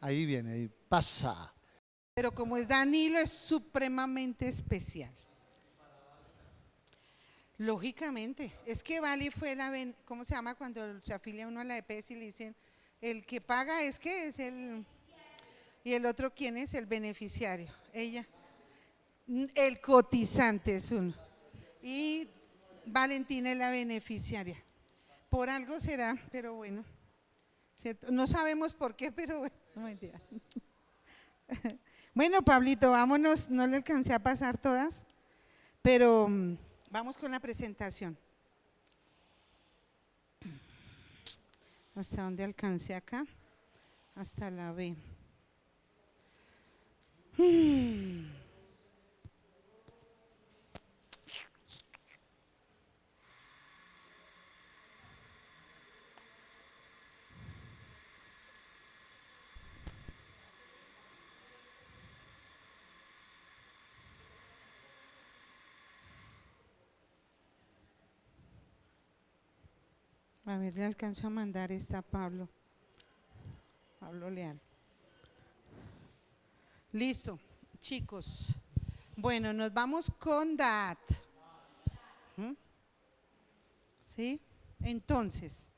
ahí viene, ahí pasa. Pero como es Danilo, es supremamente especial. Lógicamente, es que Vali fue ¿cómo se llama cuando se afilia uno a la EPS y le dicen, el que paga es que es el, y el otro quién es el beneficiario, ella, el cotizante es uno, y Valentina es la beneficiaria, por algo será, pero bueno, ¿cierto? No sabemos por qué, pero bueno, no mentira. Bueno, Pablito, vámonos, no le alcancé a pasar todas, pero vamos con la presentación. ¿Hasta dónde alcancé acá? Hasta la B. A ver, le alcanzo a mandar esta a Pablo. Pablo Leal. Listo, chicos. Bueno, nos vamos con DAT. ¿Sí? Entonces,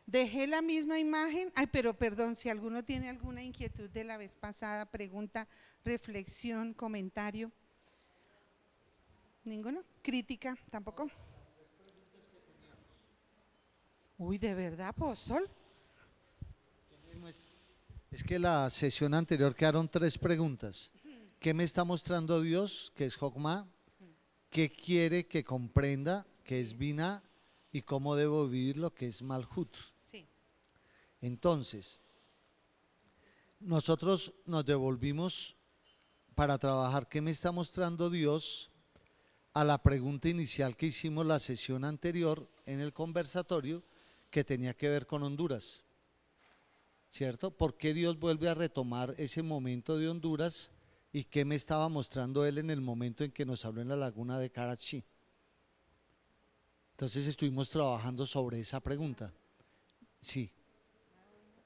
dejé la misma imagen. Ay, pero perdón, si alguno tiene alguna inquietud de la vez pasada, pregunta, reflexión, comentario. ¿Ninguno? ¿Crítica? ¿Tampoco? Uy, ¿de verdad, apóstol? Es que la sesión anterior quedaron 3 preguntas. ¿Qué me está mostrando Dios, que es Jokma? ¿Qué quiere que comprenda, que es Binah? Y cómo debo vivir lo que es Malhut. Sí. Entonces, nosotros nos devolvimos para trabajar qué me está mostrando Dios a la pregunta inicial que hicimos la sesión anterior en el conversatorio, que tenía que ver con Honduras, ¿cierto? ¿Por qué Dios vuelve a retomar ese momento de Honduras y qué me estaba mostrando Él en el momento en que nos habló en la laguna de Karachi? Entonces estuvimos trabajando sobre esa pregunta. Sí,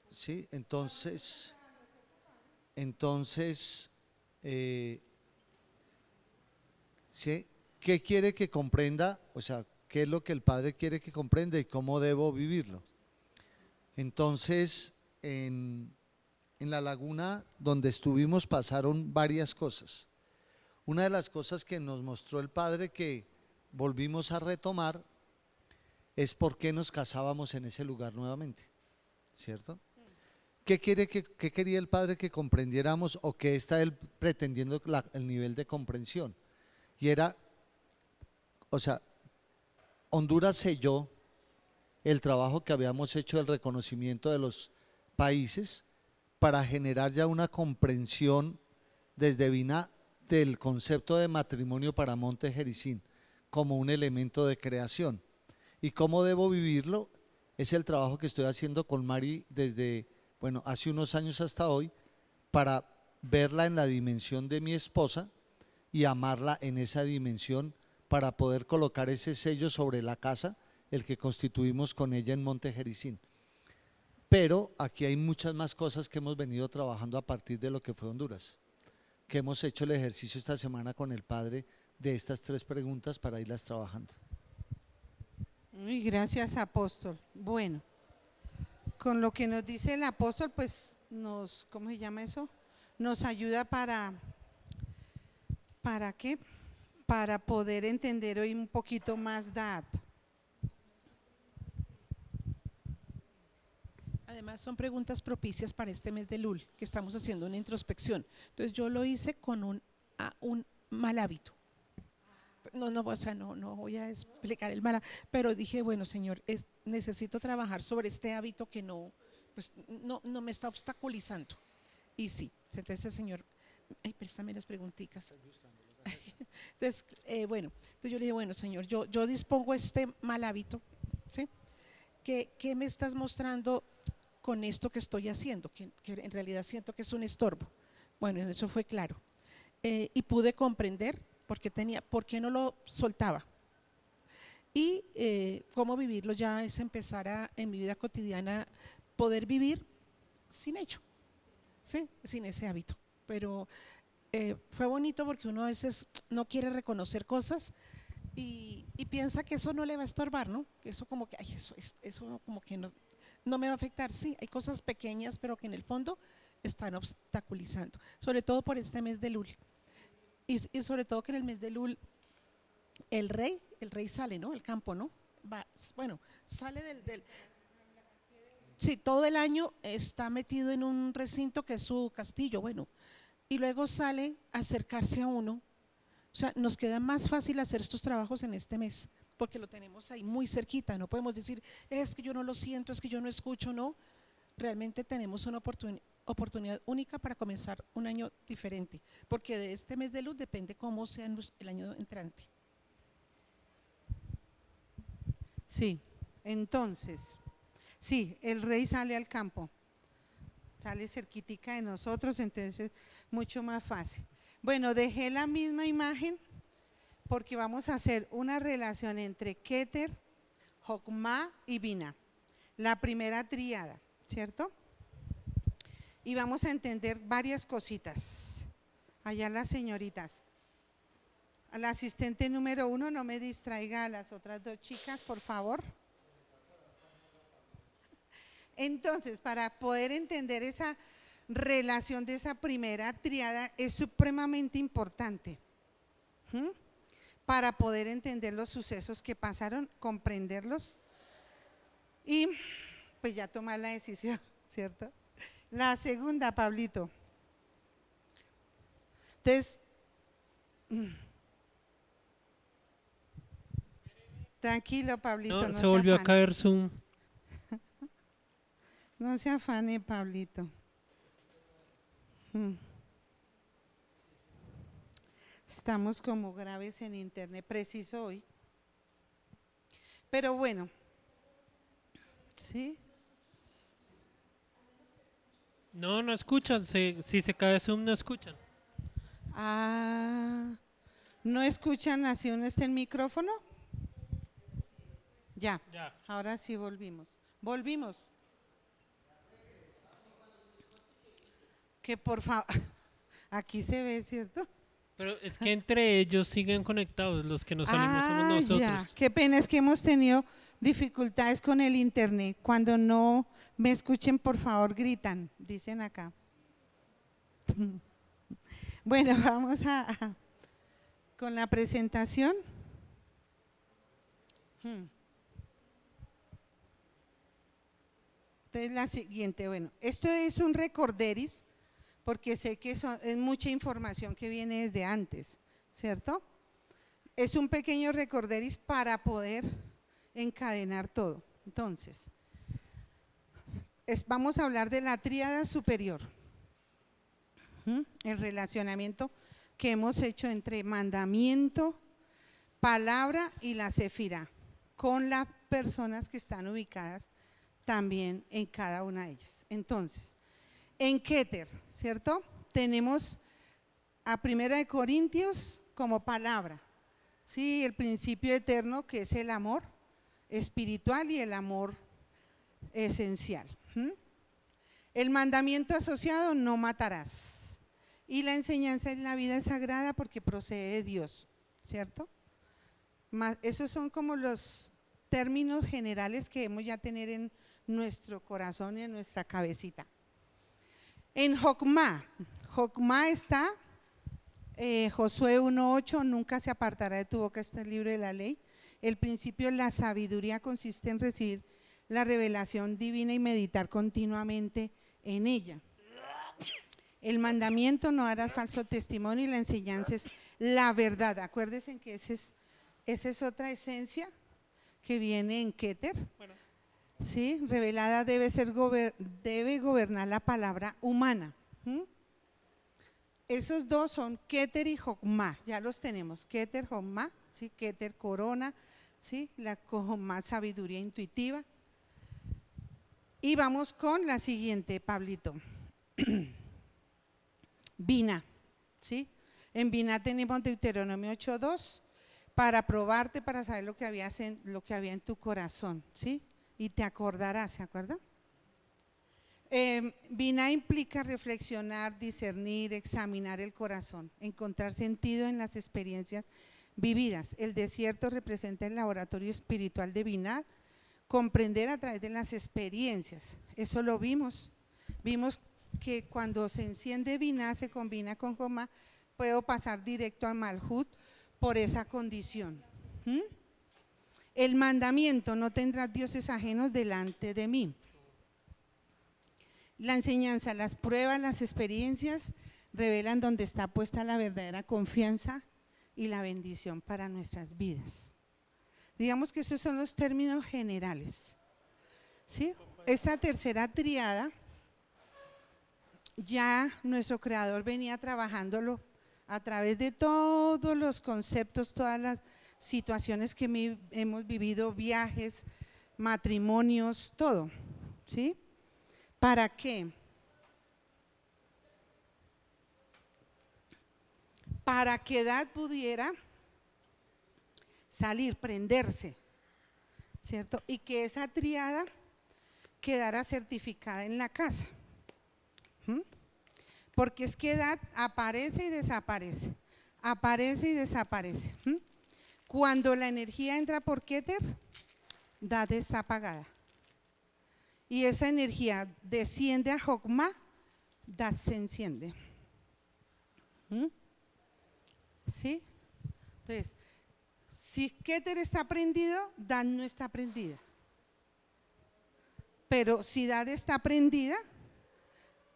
sí, entonces, ¿sí? ¿Qué quiere que comprenda? O sea, ¿qué es lo que el Padre quiere que comprenda y cómo debo vivirlo? Entonces, en la laguna donde estuvimos pasaron varias cosas. Una de las cosas que nos mostró el Padre que volvimos a retomar es por qué nos casábamos en ese lugar nuevamente, ¿cierto? ¿Qué quería el Padre que comprendiéramos o qué está Él pretendiendo el nivel de comprensión? Y era, o sea, Honduras selló el trabajo que habíamos hecho del reconocimiento de los países para generar ya una comprensión desde Binah del concepto de matrimonio para Monte Jericín como un elemento de creación. ¿Y cómo debo vivirlo? Es el trabajo que estoy haciendo con Mari desde, bueno, hace unos años hasta hoy, para verla en la dimensión de mi esposa y amarla en esa dimensión para poder colocar ese sello sobre la casa, el que constituimos con ella en Monte Jericín. Pero aquí hay muchas más cosas que hemos venido trabajando a partir de lo que fue Honduras, que hemos hecho el ejercicio esta semana con el Padre de estas 3 preguntas para irlas trabajando. Uy, gracias, apóstol. Bueno, con lo que nos dice el apóstol, pues nos, ¿cómo se llama eso? Nos ayuda ¿para qué? Para poder entender hoy un poquito más DAT. Además son preguntas propicias para este mes de Lul, que estamos haciendo una introspección. Entonces yo lo hice con un mal hábito. No, o sea, no voy a explicar el mal, pero dije, bueno, Señor, necesito trabajar sobre este hábito que pues, no me está obstaculizando. Y sí, entonces el Señor, préstame las preguntitas. Entonces, bueno, entonces yo le dije, bueno, Señor, yo dispongo este mal hábito, ¿sí? ¿Qué me estás mostrando con esto que estoy haciendo? Que en realidad siento que es un estorbo. Bueno, eso fue claro. Y pude comprender por qué no lo soltaba. Y cómo vivirlo ya es empezar en mi vida cotidiana, poder vivir sin ello. ¿sí? Sin ese hábito. Pero fue bonito porque uno a veces no quiere reconocer cosas y piensa que eso no le va a estorbar, ¿no? Que eso como que, ay, eso como que no me va a afectar. Sí, hay cosas pequeñas, pero que en el fondo están obstaculizando, sobre todo por este mes de Lul. Y sobre todo que en el mes de Lul el rey sale, ¿no? El campo, ¿no? Bueno, sale sí, todo el año está metido en un recinto que es su castillo, bueno, y luego sale a acercarse a uno. O sea, nos queda más fácil hacer estos trabajos en este mes, porque lo tenemos ahí muy cerquita. No podemos decir, es que yo no lo siento, es que yo no escucho, no. Realmente tenemos una oportunidad única para comenzar un año diferente, porque de este mes de luz depende cómo sea el año entrante. Sí, entonces, sí, el rey sale al campo, sale cerquitica de nosotros, entonces es mucho más fácil. Bueno, dejé la misma imagen porque vamos a hacer una relación entre Keter, Jokma y Bina, la primera tríada, ¿cierto? Y vamos a entender varias cositas. Allá las señoritas. A la asistente número 1, no me distraiga a las otras 2 chicas, por favor. Entonces, para poder entender esa relación de esa primera tríada es supremamente importante. Para poder entender los sucesos que pasaron, comprenderlos y pues ya tomar la decisión, ¿cierto? La segunda, Pablito. Entonces, tranquilo, Pablito. No, se volvió a caer Zoom. No se afane, Pablito. Estamos como graves en internet, preciso hoy. Pero bueno, ¿sí? No, no escuchan. Si se cae Zoom, no escuchan. Ah, ¿no escuchan así uno está el micrófono? Ya, ahora sí volvimos. Volvimos. Que por favor, aquí se ve, ¿cierto? Pero es que entre ellos siguen conectados, los que nos salimos somos nosotros. Ya, qué pena, es que hemos tenido dificultades con el internet. Cuando no me escuchen, por favor, gritan, dicen acá. Bueno, vamos con la presentación. Entonces la siguiente, bueno, esto es un recorderis, porque sé que es mucha información que viene desde antes, ¿cierto? Es un pequeño recorderis para poder encadenar todo. Entonces, vamos a hablar de la tríada superior, el relacionamiento que hemos hecho entre mandamiento, palabra y la sefirá, con las personas que están ubicadas también en cada una de ellas. Entonces, en Keter, ¿cierto? Tenemos a 1 Corintios como palabra, ¿sí? El principio eterno que es el amor espiritual y el amor esencial. El mandamiento asociado, no matarás. Y la enseñanza en la vida es sagrada porque procede de Dios, ¿cierto? Esos son como los términos generales que debemos ya tener en nuestro corazón y en nuestra cabecita. En Jokma está Josué 1:8, nunca se apartará de tu boca este libro de la ley. El principio de la sabiduría consiste en recibir la revelación divina y meditar continuamente en ella. El mandamiento, no harás falso testimonio, y la enseñanza es la verdad. Acuérdense que esa es otra esencia que viene en Keter. Sí, revelada debe gobernar la palabra humana. Esos dos son Keter y Jokma, ya los tenemos, Keter, Jokma, ¿sí? Keter corona, ¿sí? La Jokma sabiduría intuitiva. Y vamos con la siguiente, Pablito. Bina, ¿sí? En Bina tenemos Deuteronomio 8:2 para probarte, para saber lo que había en tu corazón, ¿sí? Y te acordarás, ¿se acuerdan? Binah implica reflexionar, discernir, examinar el corazón, encontrar sentido en las experiencias vividas. El desierto representa el laboratorio espiritual de Binah, comprender a través de las experiencias. Eso lo vimos. Vimos que cuando se enciende Binah, se combina con Jomá, puedo pasar directo a Malhut por esa condición. El mandamiento: no tendrás dioses ajenos delante de mí. La enseñanza: las pruebas, las experiencias revelan dónde está puesta la verdadera confianza y la bendición para nuestras vidas. Digamos que esos son los términos generales, ¿sí? Esta tercera triada ya nuestro Creador venía trabajándolo a través de todos los conceptos, todas las situaciones que hemos vivido, viajes, matrimonios, todo, ¿sí? ¿Para qué? Para que Edad pudiera salir, prenderse, ¿cierto? Y que esa triada quedara certificada en la casa. Porque es que Edad aparece y desaparece, aparece y desaparece. Cuando la energía entra por Keter, Edad está apagada. Y esa energía desciende a Jokma, Edad se enciende. ¿Sí? Entonces, si Keter está prendido, Edad no está prendida. Pero si Edad está prendida,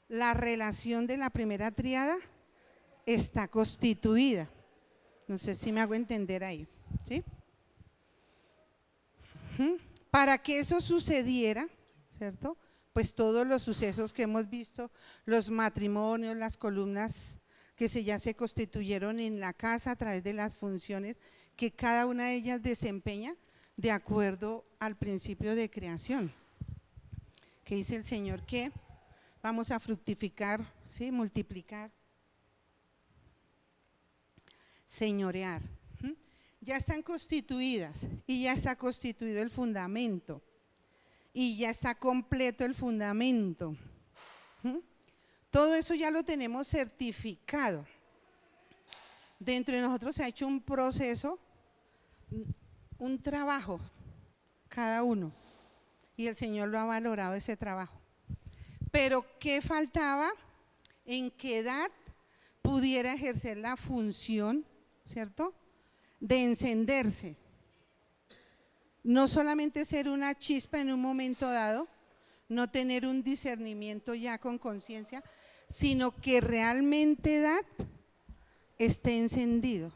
la relación de la primera triada está constituida. No sé si me hago entender ahí, ¿sí? Para que eso sucediera, ¿cierto? Pues todos los sucesos que hemos visto, los matrimonios, las columnas que ya se constituyeron en la casa a través de las funciones que cada una de ellas desempeña de acuerdo al principio de creación. Que dice el Señor que vamos a fructificar, ¿sí? Multiplicar, señorear. Ya están constituidas y ya está constituido el fundamento y ya está completo el fundamento. Todo eso ya lo tenemos certificado. Dentro de nosotros se ha hecho un proceso, un trabajo, cada uno, y el Señor lo ha valorado ese trabajo. Pero ¿qué faltaba? En qué edad pudiera ejercer la función, ¿cierto?, de encenderse. No solamente ser una chispa en un momento dado, no tener un discernimiento ya con conciencia, sino que realmente edad esté encendido,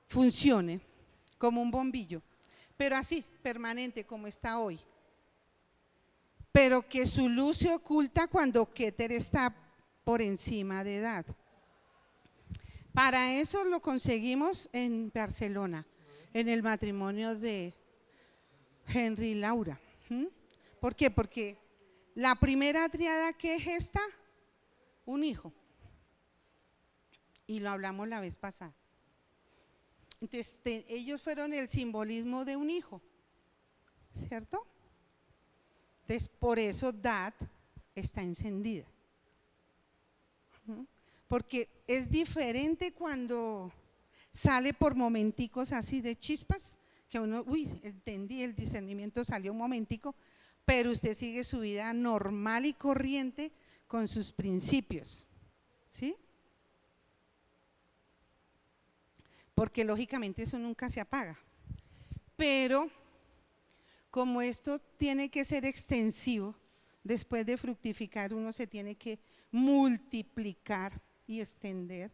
funcione como un bombillo, pero así, permanente como está hoy. Pero que su luz se oculta cuando Keter está por encima de edad. Para eso lo conseguimos en Barcelona, en el matrimonio de Henry y Laura. ¿Por qué? Porque la primera triada, ¿qué es esta? Un hijo. Y lo hablamos la vez pasada. Entonces, ellos fueron el simbolismo de un hijo, ¿cierto? Entonces, por eso Dad está encendida. Porque es diferente cuando sale por momenticos así de chispas, que uno, entendí, el discernimiento salió un momentico, pero usted sigue su vida normal y corriente con sus principios, ¿sí? Porque lógicamente eso nunca se apaga. Pero como esto tiene que ser extensivo, después de fructificar uno se tiene que multiplicar y extender,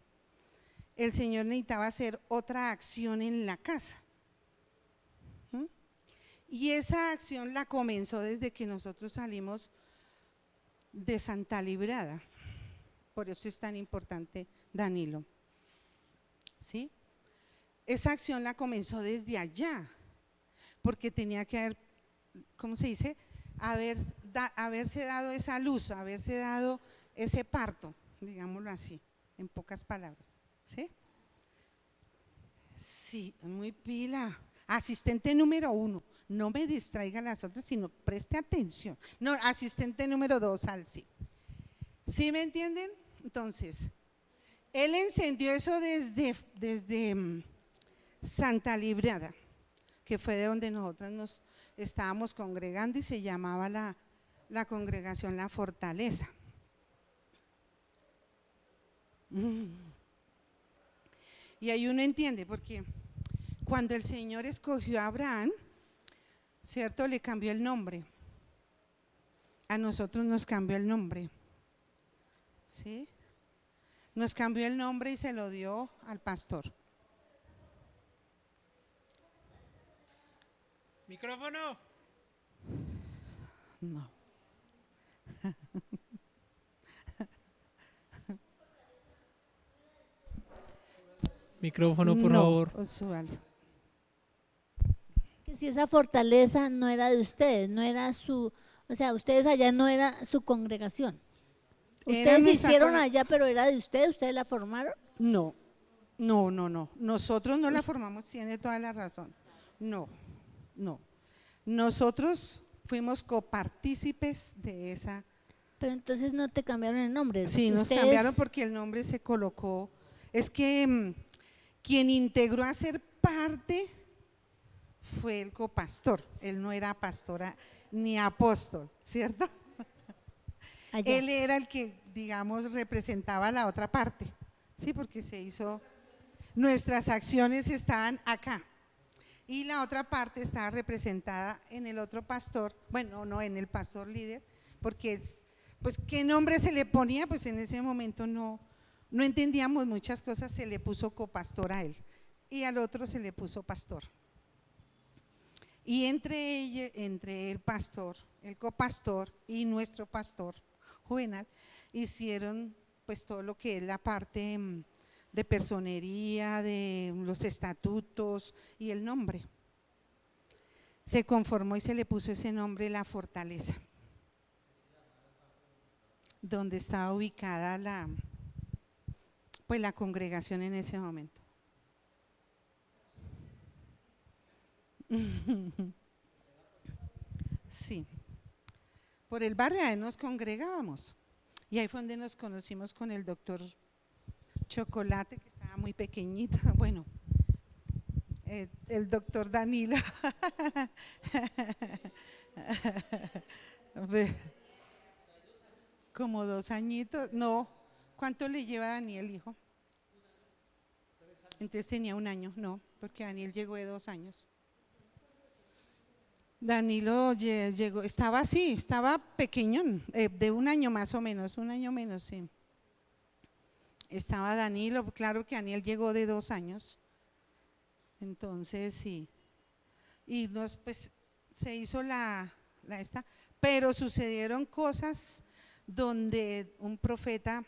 el Señor necesitaba hacer otra acción en la casa. Y esa acción la comenzó desde que nosotros salimos de Santa Librada. Por eso es tan importante Danilo, ¿sí? Esa acción la comenzó desde allá, porque tenía que haber, ¿cómo se dice?, haberse dado esa luz, haberse dado ese parto, digámoslo así, en pocas palabras, ¿sí? Sí, muy pila. Asistente número 1, no me distraiga las otras, sino preste atención. No, asistente número 2 al sí. ¿Sí me entienden? Entonces, él encendió eso desde Santa Librada, que fue de donde nosotros nos estábamos congregando y se llamaba la congregación La Fortaleza. Y ahí uno entiende, porque cuando el Señor escogió a Abraham, ¿cierto? Le cambió el nombre. A nosotros nos cambió el nombre. ¿Sí? Nos cambió el nombre y se lo dio al pastor. Micrófono. No. Micrófono, por No, favor. Osvaldo. Que si esa fortaleza no era de ustedes, no era su, o sea, ustedes allá no era su congregación. Era Ustedes se nuestra hicieron allá, pero era de ustedes la formaron. No, no, no, no. Nosotros no la formamos, tiene toda la razón. No, no. Nosotros fuimos copartícipes de esa. Pero entonces no te cambiaron el nombre. Sí, nos Ustedes- cambiaron porque el nombre se colocó. Es que quien integró a ser parte fue el copastor. Él no era pastora ni apóstol, ¿cierto? allá. Él era el que, digamos, representaba la otra parte, sí, porque se hizo, nuestras acciones estaban acá y la otra parte estaba representada en el otro pastor, bueno, no en el pastor líder, porque es, pues, ¿qué nombre se le ponía? Pues en ese momento no entendíamos muchas cosas, se le puso copastor a él y al otro se le puso pastor. Y entre el pastor, el copastor y nuestro pastor Juvenal, hicieron pues todo lo que es la parte de personería, de los estatutos y el nombre. Se conformó y se le puso ese nombre, La Fortaleza, donde estaba ubicada la congregación en ese momento. Sí, por el barrio ahí nos congregábamos y ahí fue donde nos conocimos con el doctor Chocolate, que estaba muy pequeñito, bueno, el doctor Danilo. Como 2 añitos, no, ¿cuánto le lleva a Daniel, hijo? Entonces tenía 1 año, no, porque Daniel llegó de 2 años. Danilo llegó, estaba así, estaba pequeño, de 1 año más o menos, 1 año menos, sí. Estaba Danilo, claro que Daniel llegó de 2 años, entonces sí. Y pues se hizo esta, pero sucedieron cosas donde un profeta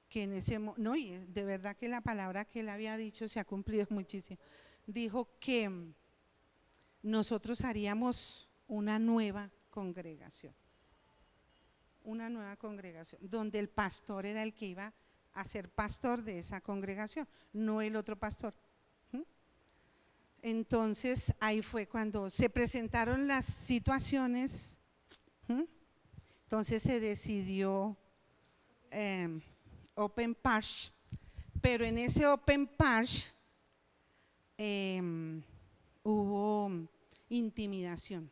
que en ese momento, no, y de verdad que la palabra que él había dicho se ha cumplido muchísimo, dijo que nosotros haríamos una nueva congregación, donde el pastor era el que iba a ser pastor de esa congregación, no el otro pastor. Entonces ahí fue cuando se presentaron las situaciones, entonces se decidió Open Parish, pero en ese Open Parish hubo intimidación.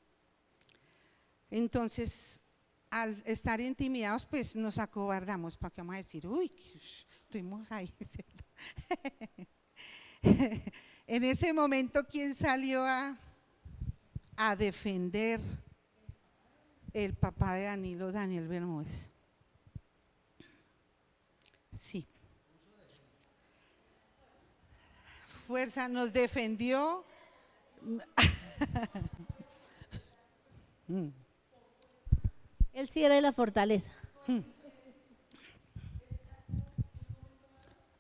Entonces, al estar intimidados, pues nos acobardamos, para que vamos a decir, uy, estuvimos ahí, ¿cierto? En ese momento, ¿quién salió a defender? El papá de Danilo, Daniel Bermúdez. Sí. Fuerza nos defendió. Él sí era de la fortaleza.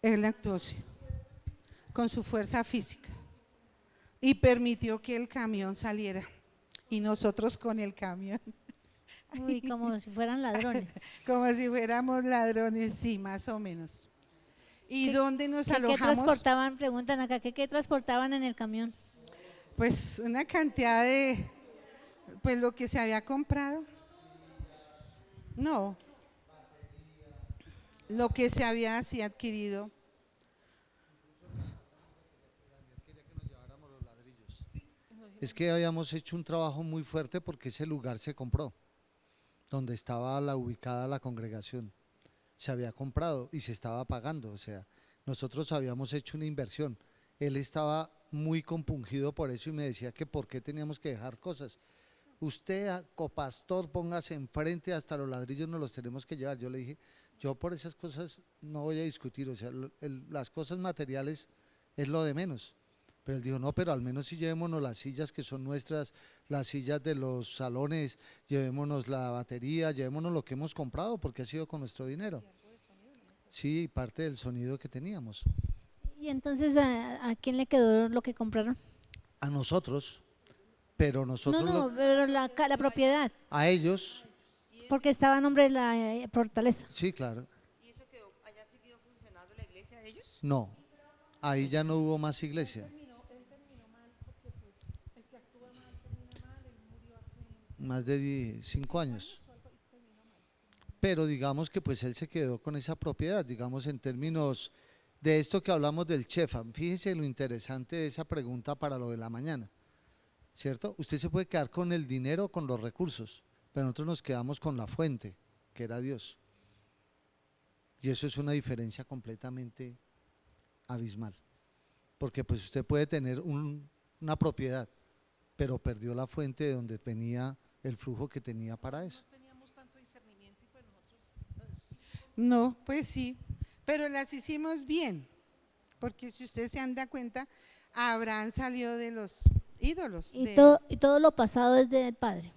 Él actuó sí, con su fuerza física y permitió que el camión saliera y nosotros con el camión. Uy, como si fueran ladrones. Como si fuéramos ladrones, sí, más o menos. ¿Y dónde nos ¿Qué alojamos? transportaban? Preguntan acá, ¿qué transportaban en el camión? Pues una cantidad de, pues lo que se había comprado. No, lo que se había así adquirido. Es que habíamos hecho un trabajo muy fuerte porque ese lugar se compró, donde estaba ubicada la congregación. Se había comprado y se estaba pagando, o sea, nosotros habíamos hecho una inversión. Él estaba muy compungido por eso y me decía que por qué teníamos que dejar cosas. Usted, copastor, póngase enfrente, hasta los ladrillos nos los tenemos que llevar. Yo le dije, yo por esas cosas no voy a discutir, o sea, las cosas materiales es lo de menos. Pero él dijo, no, pero al menos sí llevémonos las sillas que son nuestras, las sillas de los salones, llevémonos la batería, llevémonos lo que hemos comprado porque ha sido con nuestro dinero. Sí, parte del sonido que teníamos. Y entonces, ¿a quién le quedó lo que compraron? A nosotros, pero nosotros, No, pero la propiedad, a ellos, porque estaba a nombre de la fortaleza. sí, claro. ¿Y eso quedó, haya seguido funcionando la iglesia de ellos? No, ahí ya no hubo más iglesia. Más de 5 años. Pero digamos que pues él se quedó con esa propiedad, digamos en términos de esto que hablamos del Chefa. Fíjese lo interesante de esa pregunta para lo de la mañana, ¿cierto? Usted se puede quedar con el dinero, con los recursos, pero nosotros nos quedamos con la fuente, que era Dios. Y eso es una diferencia completamente abismal, porque pues usted puede tener una propiedad, pero perdió la fuente de donde venía el flujo que tenía para eso. No, pues sí, pero las hicimos bien, porque si usted se anda cuenta, Abraham salió de los ídolos, Y todo lo pasado es del Padre,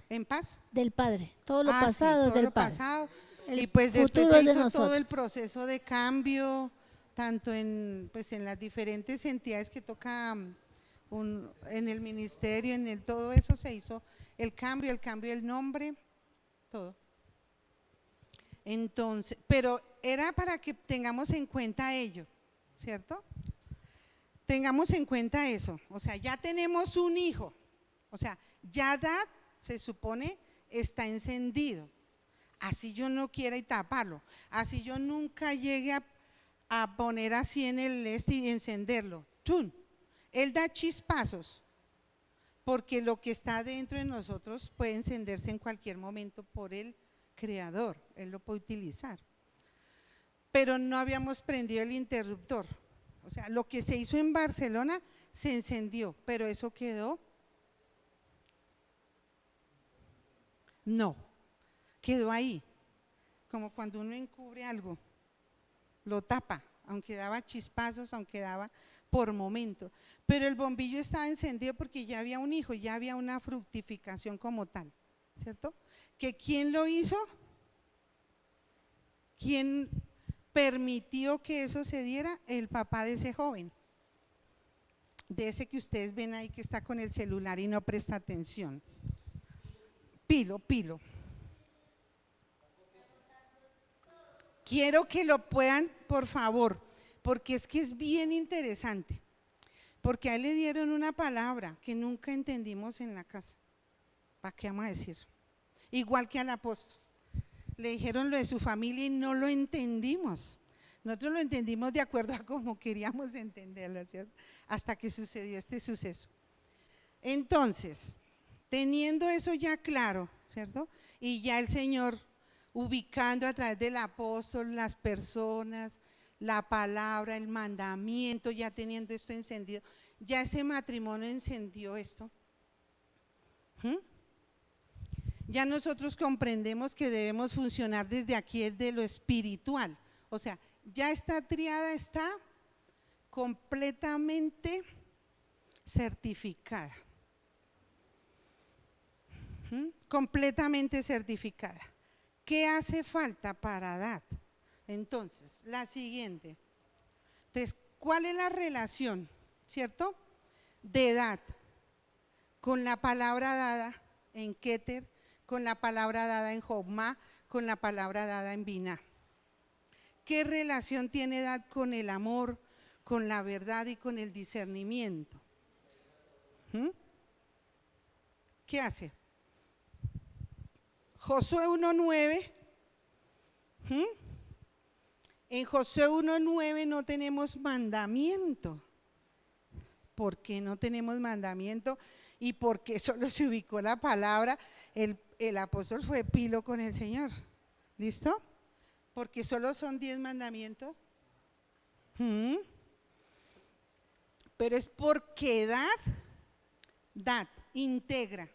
en paz. del Padre. Todo lo Sí, pasado es todo del lo Padre. pasado. El Y pues después futuro se es de hizo todo el nosotros. proceso de cambio, tanto en, pues en las diferentes entidades que toca en el ministerio, todo eso se hizo el cambio del nombre, todo. Entonces, pero era para que tengamos en cuenta ello, ¿cierto? Tengamos en cuenta eso, o sea, ya tenemos un hijo, o sea, ya Dad se supone está encendido, así yo no quiera y taparlo, así yo nunca llegue a poner así en el y encenderlo, ¡tum! Él da chispazos, porque lo que está dentro de nosotros puede encenderse en cualquier momento por el Creador, Él lo puede utilizar. Pero no habíamos prendido el interruptor, o sea, lo que se hizo en Barcelona se encendió, pero eso quedó, no, quedó ahí, como cuando uno encubre algo, lo tapa, aunque daba chispazos, aunque daba por momento, pero el bombillo estaba encendido porque ya había un hijo, ya había una fructificación como tal, ¿cierto? ¿Que quién lo hizo? ¿Quién permitió que eso se diera? El papá de ese joven, de ese que ustedes ven ahí que está con el celular y no presta atención. Pilo. Quiero que lo puedan, por favor, porque es que es bien interesante, porque a él le dieron una palabra que nunca entendimos en la casa. ¿Para qué vamos a decir? Igual que al apóstol. Le dijeron lo de su familia y no lo entendimos. Nosotros lo entendimos de acuerdo a cómo queríamos entenderlo, ¿cierto? Hasta que sucedió este suceso. Entonces, teniendo eso ya claro, ¿cierto? Y ya el Señor ubicando a través del apóstol las personas, la palabra, el mandamiento, ya teniendo esto encendido, ya ese matrimonio encendió esto. Ya nosotros comprendemos que debemos funcionar desde aquí, desde lo espiritual, o sea, ya esta triada está completamente certificada, completamente certificada. ¿Qué hace falta para Dad? Entonces, la siguiente. Entonces, ¿cuál es la relación, cierto, de Dad con la palabra dada en Keter, con la palabra dada en Jobma, con la palabra dada en Biná? ¿Qué relación tiene Dad con el amor, con la verdad y con el discernimiento? ¿Mm? ¿Qué hace? Josué 1:9. En Josué 1:9 no tenemos mandamiento. ¿Por qué no tenemos mandamiento? Y por qué solo se ubicó la palabra, el apóstol fue pilo con el Señor. ¿Listo? Porque solo son 10 mandamientos. Pero es porque DAT, integra.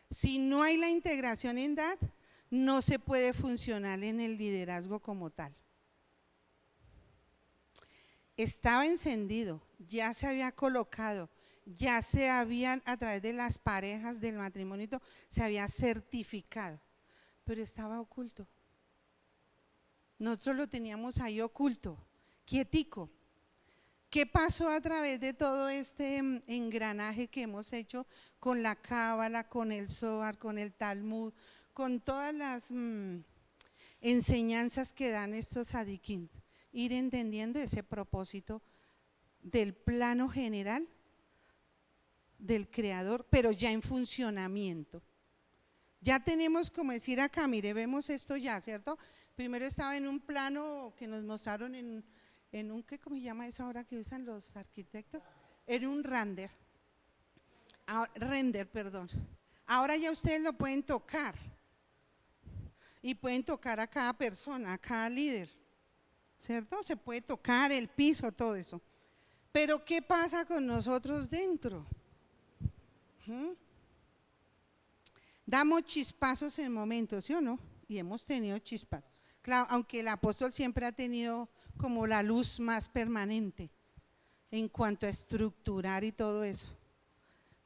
Si no hay la integración en DAT, no se puede funcionar en el liderazgo como tal. Estaba encendido, ya se había colocado, ya se habían, a través de las parejas del matrimonio, se había certificado, pero estaba oculto. Nosotros lo teníamos ahí oculto, quietico. ¿Qué pasó a través de todo este engranaje que hemos hecho con la cábala, con el Zohar, con el Talmud, con todas las enseñanzas que dan estos tzadikim? Ir entendiendo ese propósito del plano general del Creador, pero ya en funcionamiento. Ya tenemos, como decir acá, mire, vemos esto ya, ¿cierto? Primero estaba en un plano que nos mostraron en un, ¿cómo se llama esa hora que usan los arquitectos? En un render. Perdón. Ahora ya ustedes lo pueden tocar. Y pueden tocar a cada persona, a cada líder. ¿Cierto? Se puede tocar el piso, todo eso. Pero ¿qué pasa con nosotros dentro? Damos chispazos en momentos, ¿sí o no? Y hemos tenido chispazos. Claro, aunque el apóstol siempre ha tenido como la luz más permanente en cuanto a estructurar y todo eso,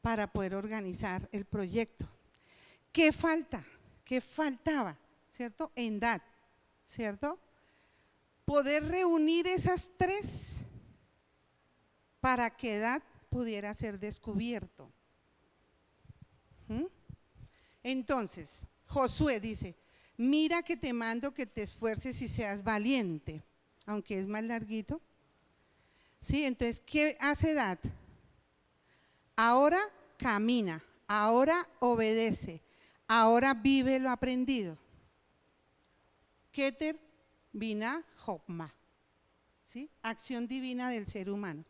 para poder organizar el proyecto. ¿Qué falta? ¿Qué faltaba? ¿Cierto? En DAT, ¿cierto? Poder reunir esas tres para que DAT pudiera ser descubierto. Entonces, Josué dice, mira que te mando que te esfuerces y seas valiente, aunque es más larguito. Sí, entonces, ¿qué hace DAT? Ahora camina, ahora obedece, ahora vive lo aprendido. Keter Bina Hokma, ¿sí? Acción divina del ser humano.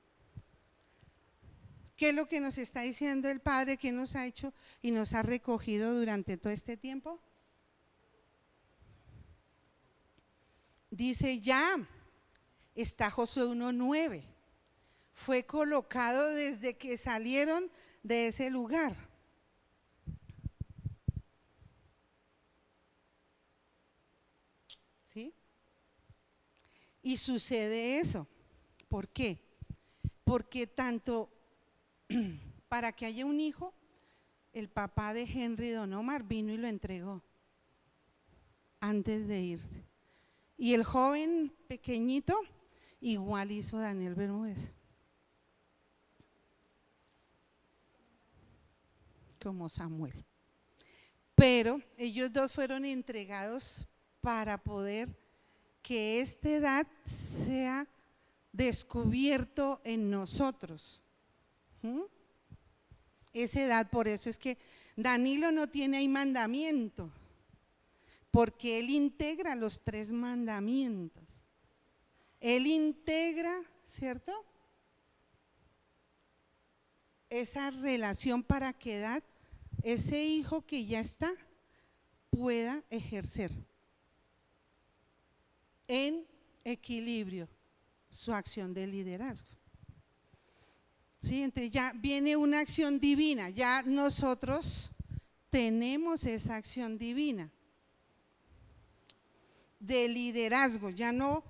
¿Qué es lo que nos está diciendo el Padre? ¿Qué nos ha hecho y nos ha recogido durante todo este tiempo? Dice ya, está Josué 1:9, fue colocado desde que salieron de ese lugar. ¿Sí? Y sucede eso. ¿Por qué? Porque tanto para que haya un hijo, el papá de Henry Don Omar vino y lo entregó antes de irse. Y el joven pequeñito igual hizo Daniel Bermúdez. Como Samuel. Pero ellos dos fueron entregados para poder que esta edad sea descubierto en nosotros. Esa edad, por eso es que Danilo no tiene ahí mandamiento, porque él integra los 3 mandamientos. Él integra, ¿cierto? Esa relación para que edad, ese hijo que ya está, pueda ejercer en equilibrio su acción de liderazgo. Sí, entonces ya viene una acción divina, ya nosotros tenemos esa acción divina de liderazgo, ya no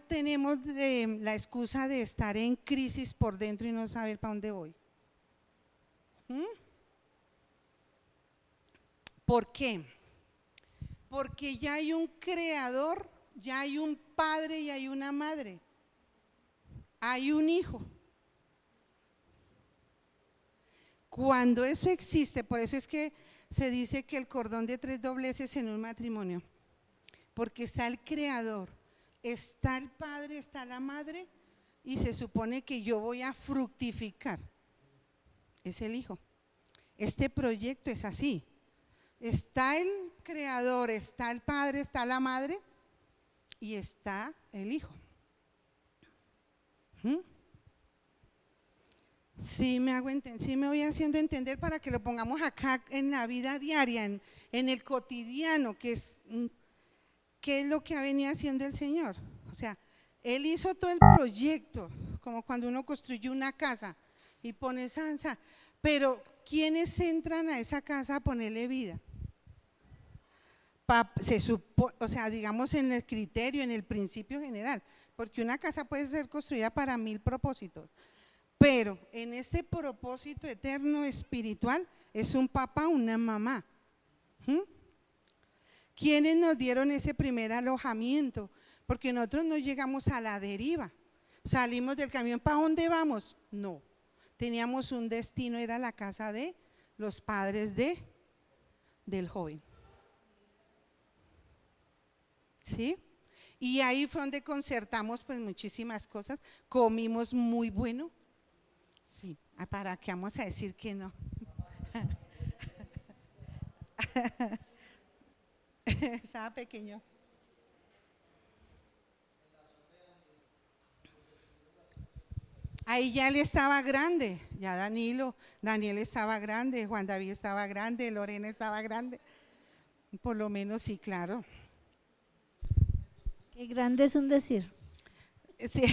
tenemos la excusa de estar en crisis por dentro y no saber para dónde voy. ¿Por qué? Porque ya hay un creador, ya hay un padre y hay una madre, hay un hijo. Cuando eso existe, por eso es que se dice que el cordón de 3 dobleces en un matrimonio, porque está el creador, está el padre, está la madre, y se supone que yo voy a fructificar. es el Hijo. Este proyecto es así. Está el Creador, está el Padre, está la Madre y está el Hijo. Sí me voy haciendo entender para que lo pongamos acá en la vida diaria, en el cotidiano, ¿qué es lo que ha venido haciendo el Señor? O sea, Él hizo todo el proyecto, como cuando uno construye una casa y pone sansa, pero ¿quiénes entran a esa casa a ponerle vida? O sea, digamos en el criterio, en el principio general, porque una casa puede ser construida para 1000 propósitos, pero en este propósito eterno espiritual es un papá, una mamá. ¿Quiénes nos dieron ese primer alojamiento? Porque nosotros no llegamos a la deriva, salimos del camión, ¿para dónde vamos? No, teníamos un destino, era la casa de los padres del joven. ¿Sí? Y ahí fue donde concertamos pues muchísimas cosas, comimos muy bueno. Sí, ¿para qué vamos a decir que no? Estaba pequeño. Ahí ya él estaba grande, ya Daniel estaba grande, Juan David estaba grande, Lorena estaba grande. Por lo menos sí, claro. Qué grande es un decir. Sí.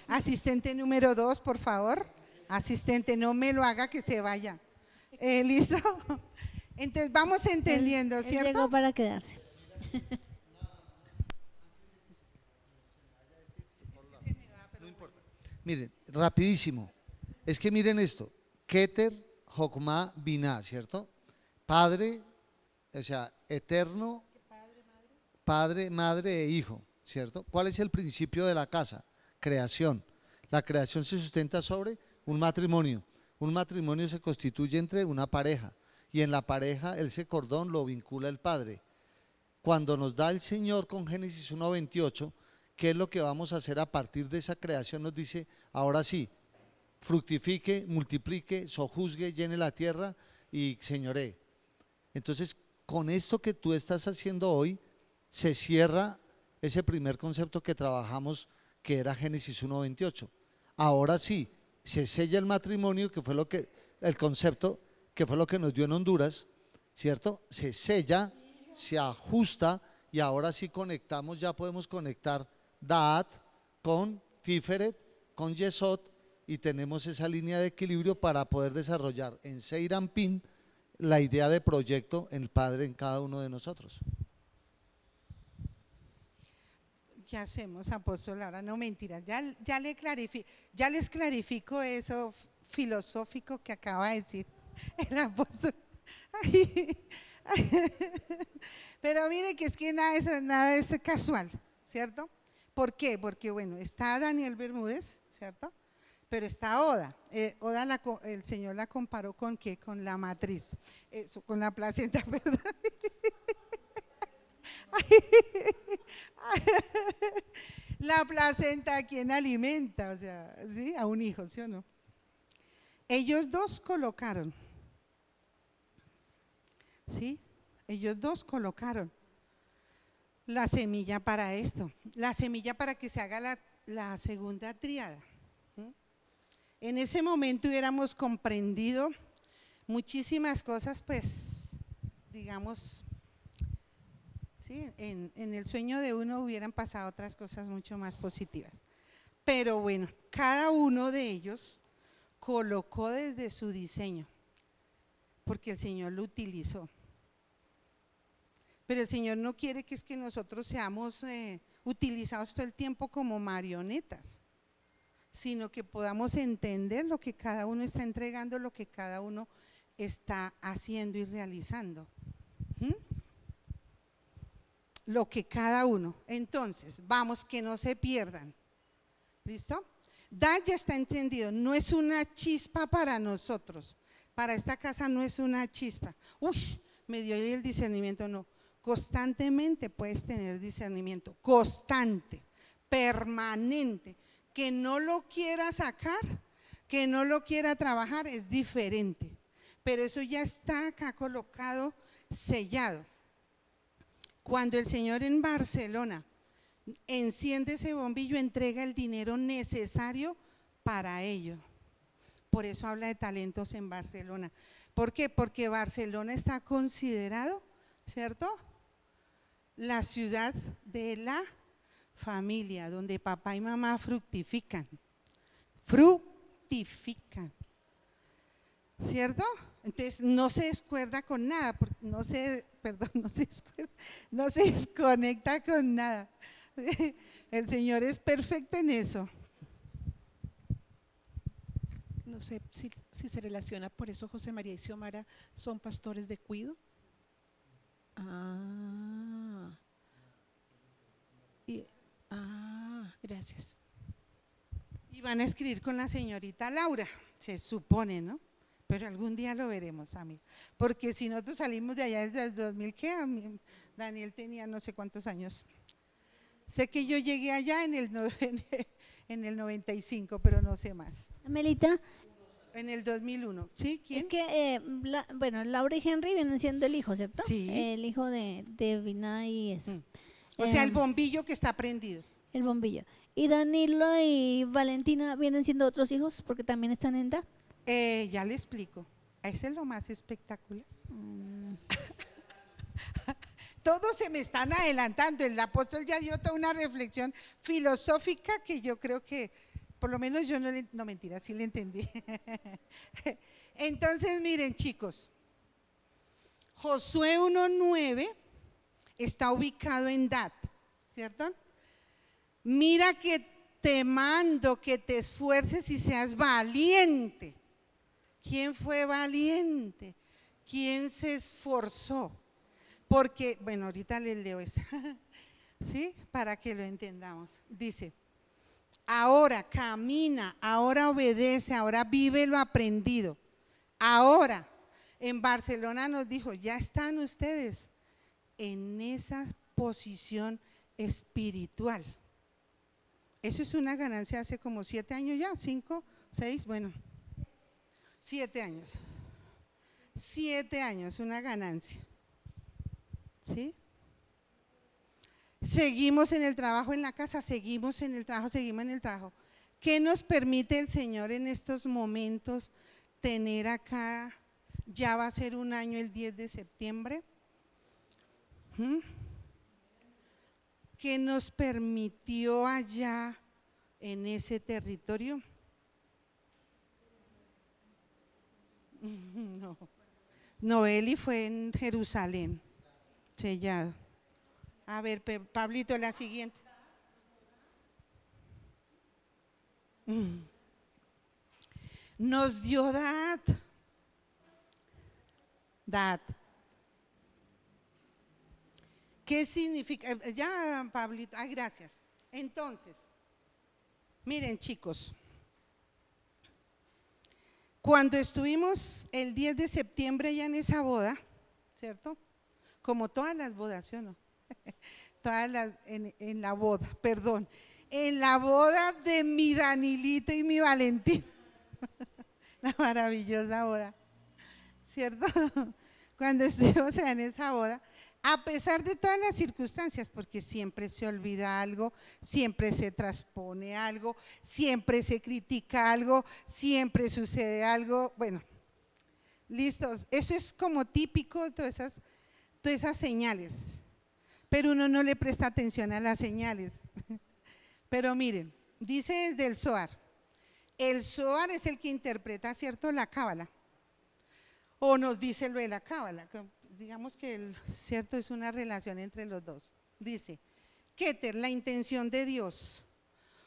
Asistente número 2, por favor. Asistente, no me lo haga que se vaya. ¿Listo? Entonces vamos entendiendo, Él ¿cierto? llegó para quedarse. Miren, rapidísimo. Es que miren esto. Keter, Jokma, Binah, ¿cierto? Padre, o sea, eterno, Padre, Madre e Hijo, ¿cierto? ¿Cuál es el principio de la casa? Creación. La creación se sustenta sobre un matrimonio. Un matrimonio se constituye entre una pareja y en la pareja ese cordón lo vincula el Padre. Cuando nos da el Señor con Génesis 1:28, ¿qué es lo que vamos a hacer a partir de esa creación? Nos dice, ahora sí, fructifique, multiplique, sojuzgue, llene la tierra y señoree. Entonces, con esto que tú estás haciendo hoy, se cierra ese primer concepto que trabajamos, que era Génesis 1:28. Ahora sí, se sella el matrimonio, que fue el concepto que fue lo que nos dio en Honduras, ¿cierto? Se sella, se ajusta y ahora sí conectamos, ya podemos conectar Daat con Tiferet, con Yesod y tenemos esa línea de equilibrio para poder desarrollar en Seirampín la idea de proyecto en el Padre en cada uno de nosotros. ¿Qué hacemos, apóstol? Ahora no mentiras, ya les clarifico eso filosófico que acaba de decir el apóstol. Pero mire que es que nada es casual, ¿cierto? ¿Por qué? Porque bueno, está Daniel Bermúdez, ¿cierto? Pero está Oda. Oda el Señor la comparó ¿con qué? Con la matriz, con la placenta, perdón. La placenta, ¿a quién alimenta? O sea, ¿sí? A un hijo, ¿sí o no? Ellos dos colocaron, ¿sí? Ellos dos colocaron la semilla para esto, la semilla para que se haga la segunda tríada. En ese momento hubiéramos comprendido muchísimas cosas, pues, digamos, sí, en el sueño de uno hubieran pasado otras cosas mucho más positivas. Pero bueno, cada uno de ellos colocó desde su diseño, porque el Señor lo utilizó. Pero el Señor no quiere que nosotros seamos utilizados todo el tiempo como marionetas, sino que podamos entender lo que cada uno está entregando, lo que cada uno está haciendo y realizando. Lo que cada uno. Entonces, vamos, que no se pierdan. ¿Listo? Ya está entendido, no es una chispa para nosotros, para esta casa no es una chispa. Uy, me dio el discernimiento, no. Constantemente puedes tener discernimiento, constante, permanente, que no lo quieras sacar, Que no lo quiera trabajar es diferente, pero eso ya está acá colocado, sellado. Cuando el Señor en Barcelona enciende ese bombillo, entrega el dinero necesario para ello. Por eso habla de talentos en Barcelona. ¿Por qué? Porque Barcelona está considerado, ¿cierto?, la ciudad de la familia, donde papá y mamá fructifican, ¿cierto? Entonces no se descuerda con nada, no se desconecta con nada. El Señor es perfecto en eso. No sé si se relaciona, por eso José María y Xiomara son pastores de cuido. Gracias. Y van a escribir con la señorita Laura, se supone, ¿no? Pero algún día lo veremos, amigo. Porque si nosotros salimos de allá desde el 2000, ¿qué? Daniel tenía no sé cuántos años. Sé que yo llegué allá en el 95, pero no sé más. Amelita, En el 2001, ¿sí? ¿Quién? es que, bueno, Laura y Henry vienen siendo el hijo, ¿cierto? Sí. El hijo de Vina y eso. O sea, el bombillo que está prendido. El bombillo. ¿Y Danilo y Valentina vienen siendo otros hijos porque también están en edad? Ya le explico. Ese es lo más espectacular. Todos se me están adelantando. El apóstol ya dio toda una reflexión filosófica que yo creo que, por lo menos yo no mentira, sí le entendí. Entonces, miren, chicos, Josué 1:9 está ubicado en Dat, ¿cierto? Mira que te mando que te esfuerces y seas valiente. ¿Quién fue valiente? ¿Quién se esforzó? Porque, bueno, ahorita les leo esa, ¿sí? Para que lo entendamos. Dice, ahora camina, ahora obedece, ahora vive lo aprendido. Ahora, en Barcelona nos dijo, ya están ustedes en esa posición espiritual. Eso es una ganancia hace como 7 años ya, 5, 6, bueno, 7 años. 7 años, una ganancia. ¿Sí? Seguimos en el trabajo en la casa, seguimos en el trabajo. ¿Qué nos permite el Señor en estos momentos tener acá? Ya va a ser un año el 10 de septiembre. ¿Qué nos permitió allá en ese territorio? No, Eli fue en Jerusalén, sellado. A ver, Pablito, la siguiente. Nos dio Dat. ¿Qué significa? Ya, Pablito, gracias. Entonces, miren, chicos, cuando estuvimos el 10 de septiembre ya en esa boda, ¿cierto? Como todas las bodas, ¿sí o no? En la boda, perdón, en la boda de mi Danilito y mi Valentín, la maravillosa boda, ¿cierto? Cuando estuvimos en esa boda, a pesar de todas las circunstancias, porque siempre se olvida algo, siempre se transpone algo, siempre se critica algo, siempre sucede algo, bueno, listos, eso es como típico de todas esas señales, pero uno no le presta atención a las señales. Pero miren, dice desde el Zohar es el que interpreta, ¿cierto?, la cábala, o nos dice lo de la cábala. Digamos que cierto es una relación entre los dos. Dice, Keter, la intención de Dios.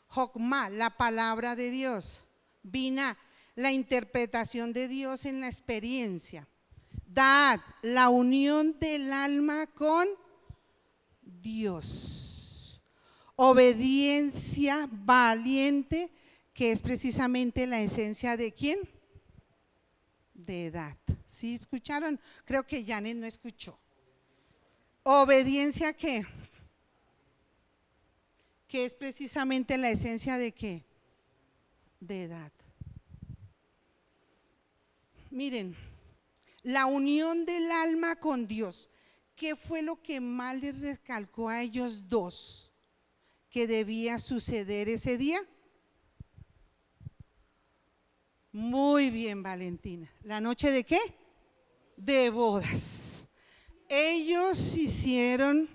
Jokma, la palabra de Dios. Binah, la interpretación de Dios en la experiencia. Daat, la unión del alma con Dios. Obediencia valiente, que es precisamente la esencia de ¿quién? De edad. ¿Sí escucharon? Creo que Janet no escuchó. ¿Obediencia qué? Que es precisamente la esencia de ¿qué? De edad. miren, la unión del alma con Dios. ¿Qué fue lo que más les recalcó a ellos dos que debía suceder ese día? Muy bien, Valentina. ¿La noche de qué? De bodas. Ellos hicieron,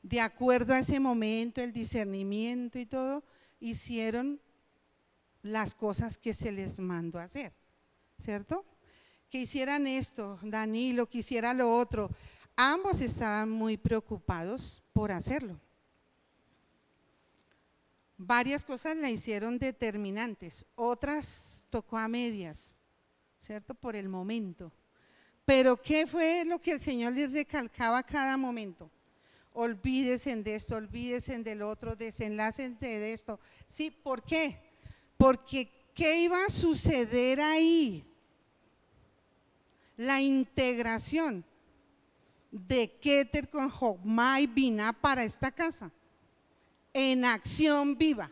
de acuerdo a ese momento, el discernimiento y todo, hicieron las cosas que se les mandó a hacer, ¿cierto? Que hicieran esto, Danilo, que hiciera lo otro. Ambos estaban muy preocupados por hacerlo. Varias cosas la hicieron determinantes, otras tocó a medias, ¿cierto? Por el momento. Pero ¿qué fue lo que el Señor les recalcaba a cada momento? Olvídense de esto, olvídense del otro, desenlácense de esto. ¿Sí? ¿Por qué? Porque ¿qué iba a suceder ahí? La integración de Keter con Jogma y Biná para esta casa, en acción viva.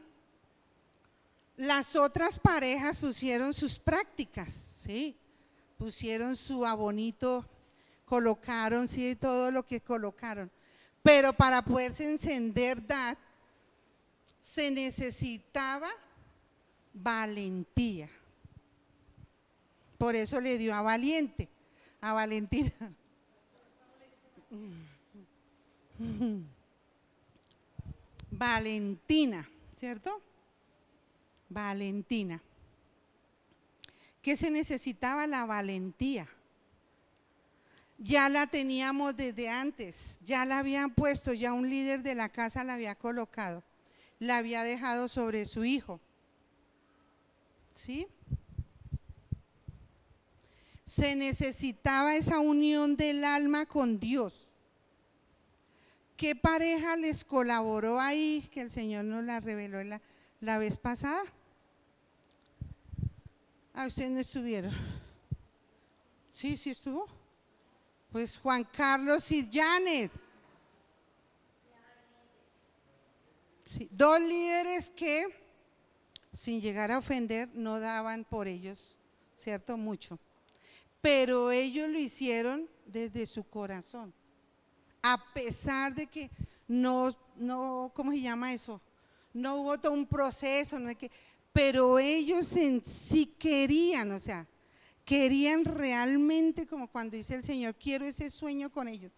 Las otras parejas pusieron sus prácticas, ¿sí? Pusieron su abonito, colocaron, sí, todo lo que colocaron. Pero para poderse encender DAT, se necesitaba valentía. Por eso le dio a Valiente, a Valentina. Valentina, ¿cierto? Valentina. ¿Qué se necesitaba? La valentía. Ya la teníamos desde antes, ya la habían puesto, ya un líder de la casa la había colocado, la había dejado sobre su hijo. ¿Sí? Se necesitaba esa unión del alma con Dios. ¿Qué pareja les colaboró ahí que el Señor nos la reveló la vez pasada? Ah, ustedes no estuvieron. Sí, sí estuvo. Pues Juan Carlos y Janet. Sí, dos líderes que, sin llegar a ofender, no daban por ellos, ¿cierto? Mucho. Pero ellos lo hicieron desde su corazón. A pesar de que no, ¿cómo se llama eso? No hubo todo un proceso, no hay que, pero ellos en sí querían, o sea, querían realmente, como cuando dice el Señor, quiero ese sueño con ellos,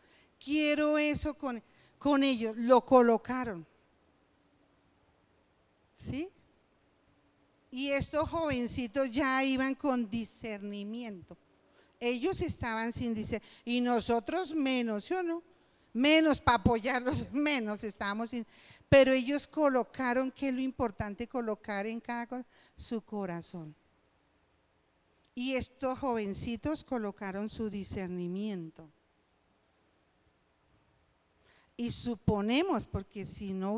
quiero eso con ellos, lo colocaron. ¿Sí? Y estos jovencitos ya iban con discernimiento. Ellos estaban sin discernimiento, y nosotros menos, ¿sí o no? Menos para apoyarlos, menos estábamos sin, pero ellos colocaron, que es lo importante colocar en cada cosa, su corazón. Y estos jovencitos colocaron su discernimiento. Y suponemos, porque si no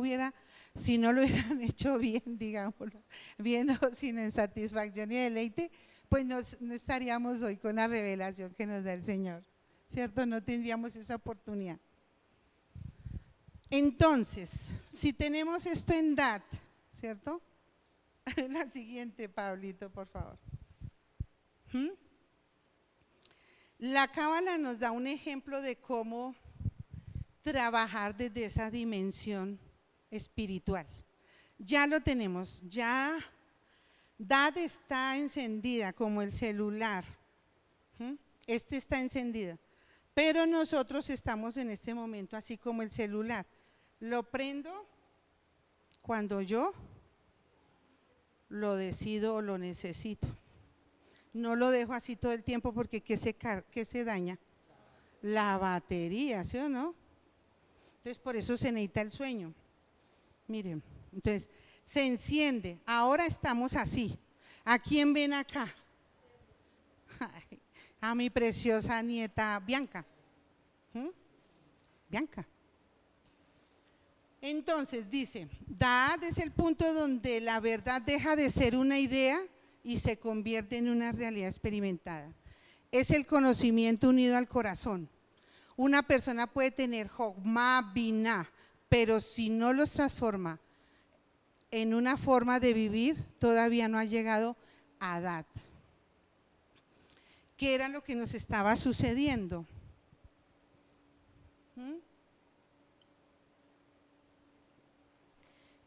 lo hubieran hecho bien, digámoslo, bien o sin insatisfacción y deleite, pues no estaríamos hoy con la revelación que nos da el Señor, ¿cierto? No tendríamos esa oportunidad. Entonces, si tenemos esto en DAT, ¿cierto? La siguiente, Pablito, por favor. La Cábala nos da un ejemplo de cómo trabajar desde esa dimensión espiritual. Ya lo tenemos, ya DAT está encendida como el celular, este está encendido, pero nosotros estamos en este momento así como el celular. Lo prendo cuando yo lo decido o lo necesito. No lo dejo así todo el tiempo porque ¿qué se daña? La batería, ¿sí o no? Entonces por eso se necesita el sueño. Miren, entonces se enciende, ahora estamos así. ¿A quién ven acá? Ay, a mi preciosa nieta Bianca. Bianca. Entonces dice, DAT es el punto donde la verdad deja de ser una idea y se convierte en una realidad experimentada. Es el conocimiento unido al corazón. Una persona puede tener Jogma, Biná, pero si no los transforma en una forma de vivir, todavía no ha llegado a DAT. qué era lo que nos estaba sucediendo.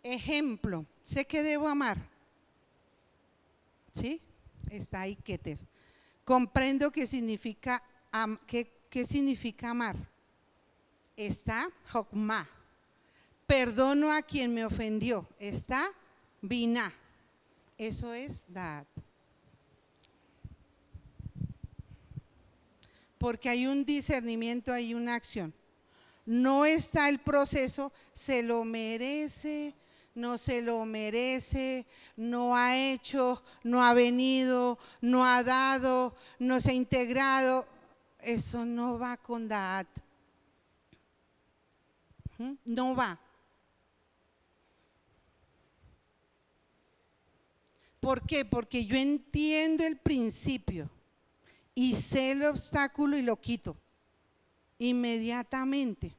Ejemplo, sé que debo amar. ¿Sí? Está ahí Keter. Comprendo qué significa, qué significa amar. Está Jokma. Perdono a quien me ofendió. Está Binah. Eso es Da'at. Porque hay un discernimiento, hay una acción. No está el proceso, se lo merece, no se lo merece, no ha hecho, no ha venido, no ha dado, no se ha integrado. Eso no va con Da'at. No va. ¿Por qué? Porque yo entiendo el principio y sé el obstáculo y lo quito inmediatamente.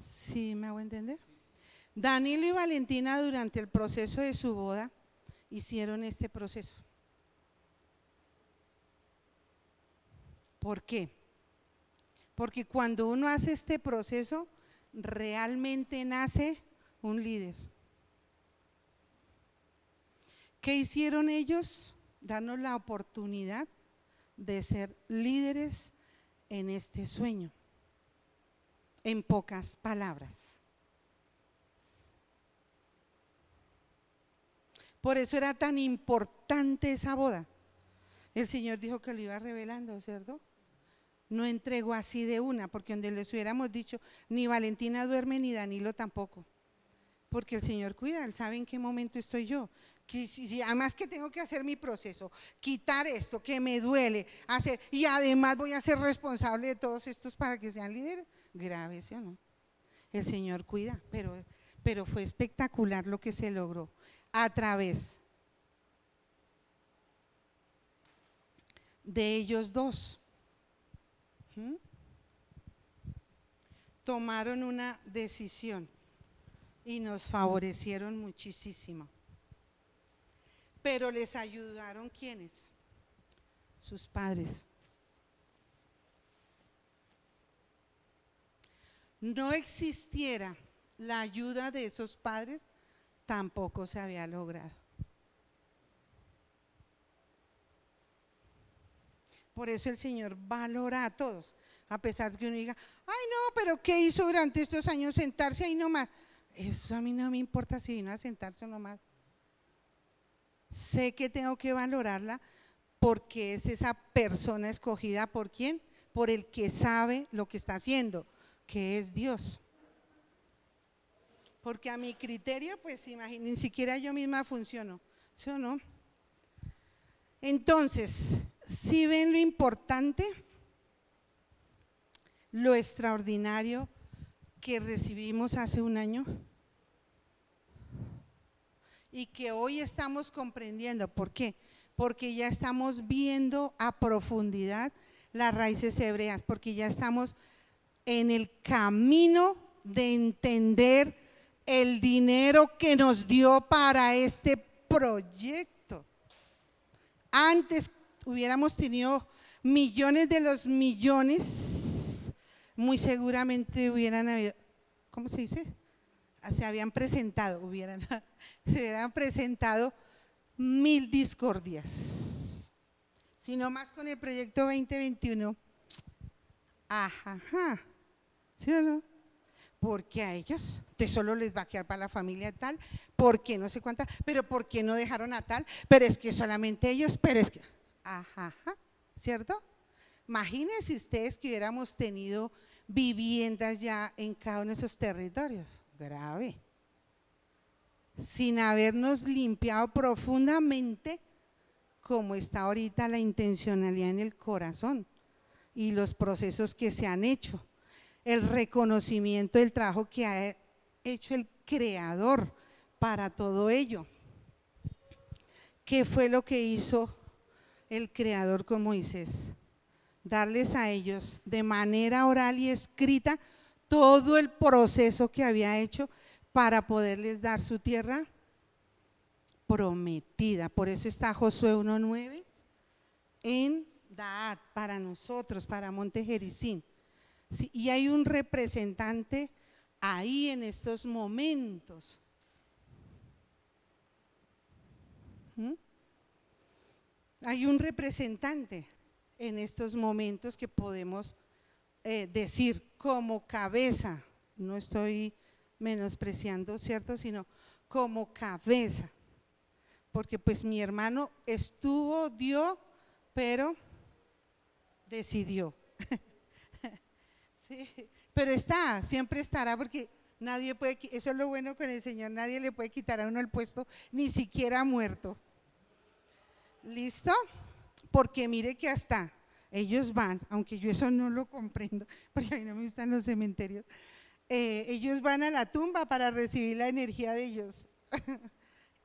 ¿Sí me hago entender? Danilo y Valentina durante el proceso de su boda hicieron este proceso. ¿Por qué? Porque cuando uno hace este proceso, realmente nace un líder. ¿Qué hicieron ellos? Darnos la oportunidad de ser líderes en este sueño. En pocas palabras. Por eso era tan importante esa boda. El Señor dijo que lo iba revelando, ¿cierto? No entregó así de una, porque donde les hubiéramos dicho, ni Valentina duerme ni Danilo tampoco. Porque el Señor cuida, Él sabe en qué momento estoy yo. Además que tengo que hacer mi proceso, quitar esto que me duele, hacer, y además voy a ser responsable de todos estos para que sean líderes. Grave, ¿sí o no? El Señor cuida, pero fue espectacular lo que se logró a través de ellos dos. Tomaron una decisión y nos favorecieron muchísimo. Pero les ayudaron ¿quiénes? Sus padres. No existiera la ayuda de esos padres, tampoco se había logrado. Por eso el Señor valora a todos, a pesar de que uno diga, ay no, pero ¿qué hizo durante estos años? Sentarse ahí nomás. Eso a mí no me importa si vino a sentarse nomás. Sé que tengo que valorarla porque es esa persona escogida ¿por quién? Por el que sabe lo que está haciendo, que es Dios. Porque a mi criterio, pues imagínense, ni siquiera yo misma funciono, ¿sí o no? Entonces, ¿sí ven lo importante? Lo extraordinario que recibimos hace un año y que hoy estamos comprendiendo. ¿Por qué? Porque ya estamos viendo a profundidad las raíces hebreas, porque ya estamos en el camino de entender el dinero que nos dio para este proyecto. Antes hubiéramos tenido millones de los millones, muy seguramente hubieran habido, ¿cómo se dice? Se habían presentado, se hubieran presentado 1000 discordias. Si no más con el proyecto 2021, ajá, ¿sí o no? Porque a ellos solo les va a quedar para la familia tal, porque no sé cuánta, pero ¿por qué no dejaron a tal? Pero es que solamente ellos, pero es que, ajá, ¿cierto? Imagínense ustedes que hubiéramos tenido viviendas ya en cada uno de esos territorios, grave, sin habernos limpiado profundamente como está ahorita la intencionalidad en el corazón y los procesos que se han hecho. El reconocimiento del trabajo que ha hecho el Creador para todo ello. ¿Qué fue lo que hizo el Creador con Moisés? darles a ellos de manera oral y escrita todo el proceso que había hecho para poderles dar su tierra prometida. Por eso está Josué 1:9 en Daat, para nosotros, para Monte Gerizim. Sí, y hay un representante ahí en estos momentos. Hay un representante en estos momentos que podemos decir como cabeza, no estoy menospreciando, ¿cierto? Sino como cabeza, porque pues mi hermano dio, pero decidió. Sí, pero siempre estará, porque nadie puede, eso es lo bueno con el Señor, nadie le puede quitar a uno el puesto, ni siquiera muerto. ¿Listo? Porque mire que hasta ellos van, aunque yo eso no lo comprendo, porque a mí no me gustan los cementerios, ellos van a la tumba para recibir la energía de ellos.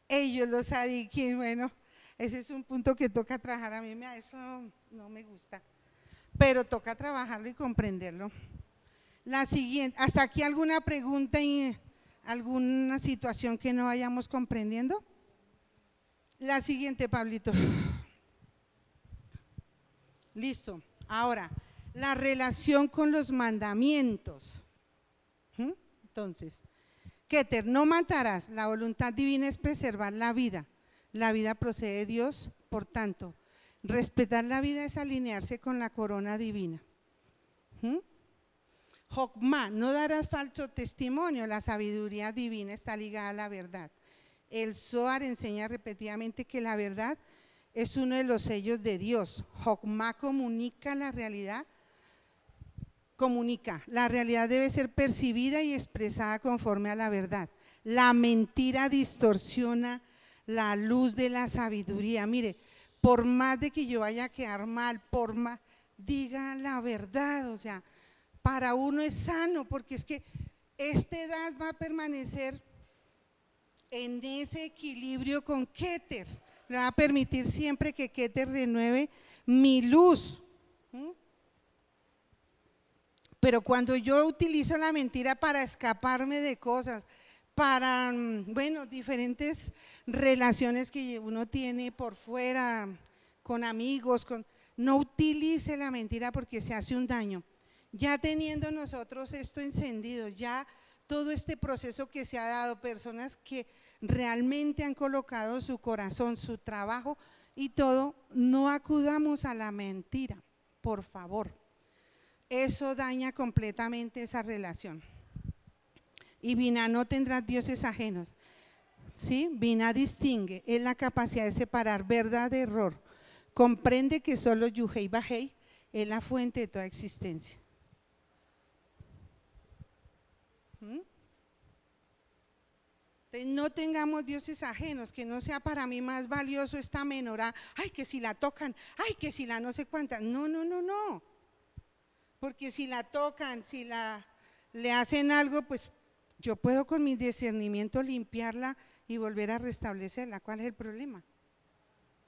Ellos, los adiquín, bueno, ese es un punto que toca trabajar. A mí eso no me gusta, pero toca trabajarlo y comprenderlo. La siguiente, ¿hasta aquí alguna pregunta y alguna situación que no vayamos comprendiendo? La siguiente, Pablito. Listo. Ahora, la relación con los mandamientos. Entonces, Keter, no matarás. La voluntad divina es preservar la vida. La vida procede de Dios, por tanto, respetar la vida es alinearse con la corona divina. Jokma, no darás falso testimonio. La sabiduría divina está ligada a la verdad. El Zohar enseña repetidamente que la verdad es uno de los sellos de Dios. Jokma comunica la realidad. La realidad debe ser percibida y expresada conforme a la verdad. La mentira distorsiona la luz de la sabiduría. Mire, por más de que yo vaya a quedar mal, por más, diga la verdad, o sea, para uno es sano, porque es que esta edad va a permanecer en ese equilibrio con Keter, le va a permitir siempre que Keter renueve mi luz. Pero cuando yo utilizo la mentira para escaparme de cosas, para, bueno, diferentes relaciones que uno tiene por fuera, con amigos, no utilice la mentira porque se hace un daño. Ya teniendo nosotros esto encendido, ya todo este proceso que se ha dado, personas que realmente han colocado su corazón, su trabajo y todo, no acudamos a la mentira, por favor. Eso daña completamente esa relación. Y Binah, no tendrás dioses ajenos. ¿Sí? Binah distingue, es la capacidad de separar verdad de error. Comprende que solo Yuhei Bajei es la fuente de toda existencia. Entonces, no tengamos dioses ajenos, que no sea para mí más valioso esta menorá, ay, que si la tocan, ay, que si la no sé cuántas. No, no, no, no. Porque si la tocan, si le hacen algo, pues yo puedo con mi discernimiento limpiarla y volver a restablecerla. ¿Cuál es el problema?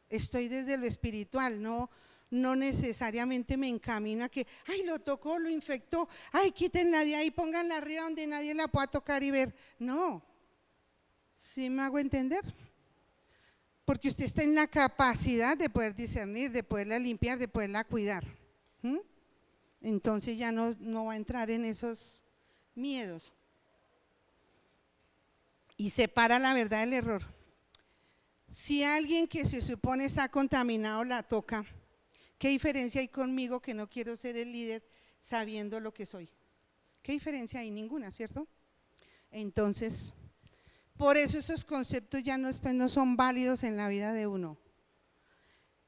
Estoy desde lo espiritual, no necesariamente me encamino a que, ay, lo tocó, lo infectó, ay, quítenla de ahí, pónganla arriba donde nadie la pueda tocar y ver. No, ¿sí me hago entender? Porque usted está en la capacidad de poder discernir, de poderla limpiar, de poderla cuidar. Entonces ya no va a entrar en esos miedos. Y separa la verdad del error. Si alguien que se supone está contaminado la toca, ¿qué diferencia hay conmigo que no quiero ser el líder sabiendo lo que soy? ¿Qué diferencia hay? Ninguna, ¿cierto? Entonces, por eso esos conceptos ya no son válidos en la vida de uno.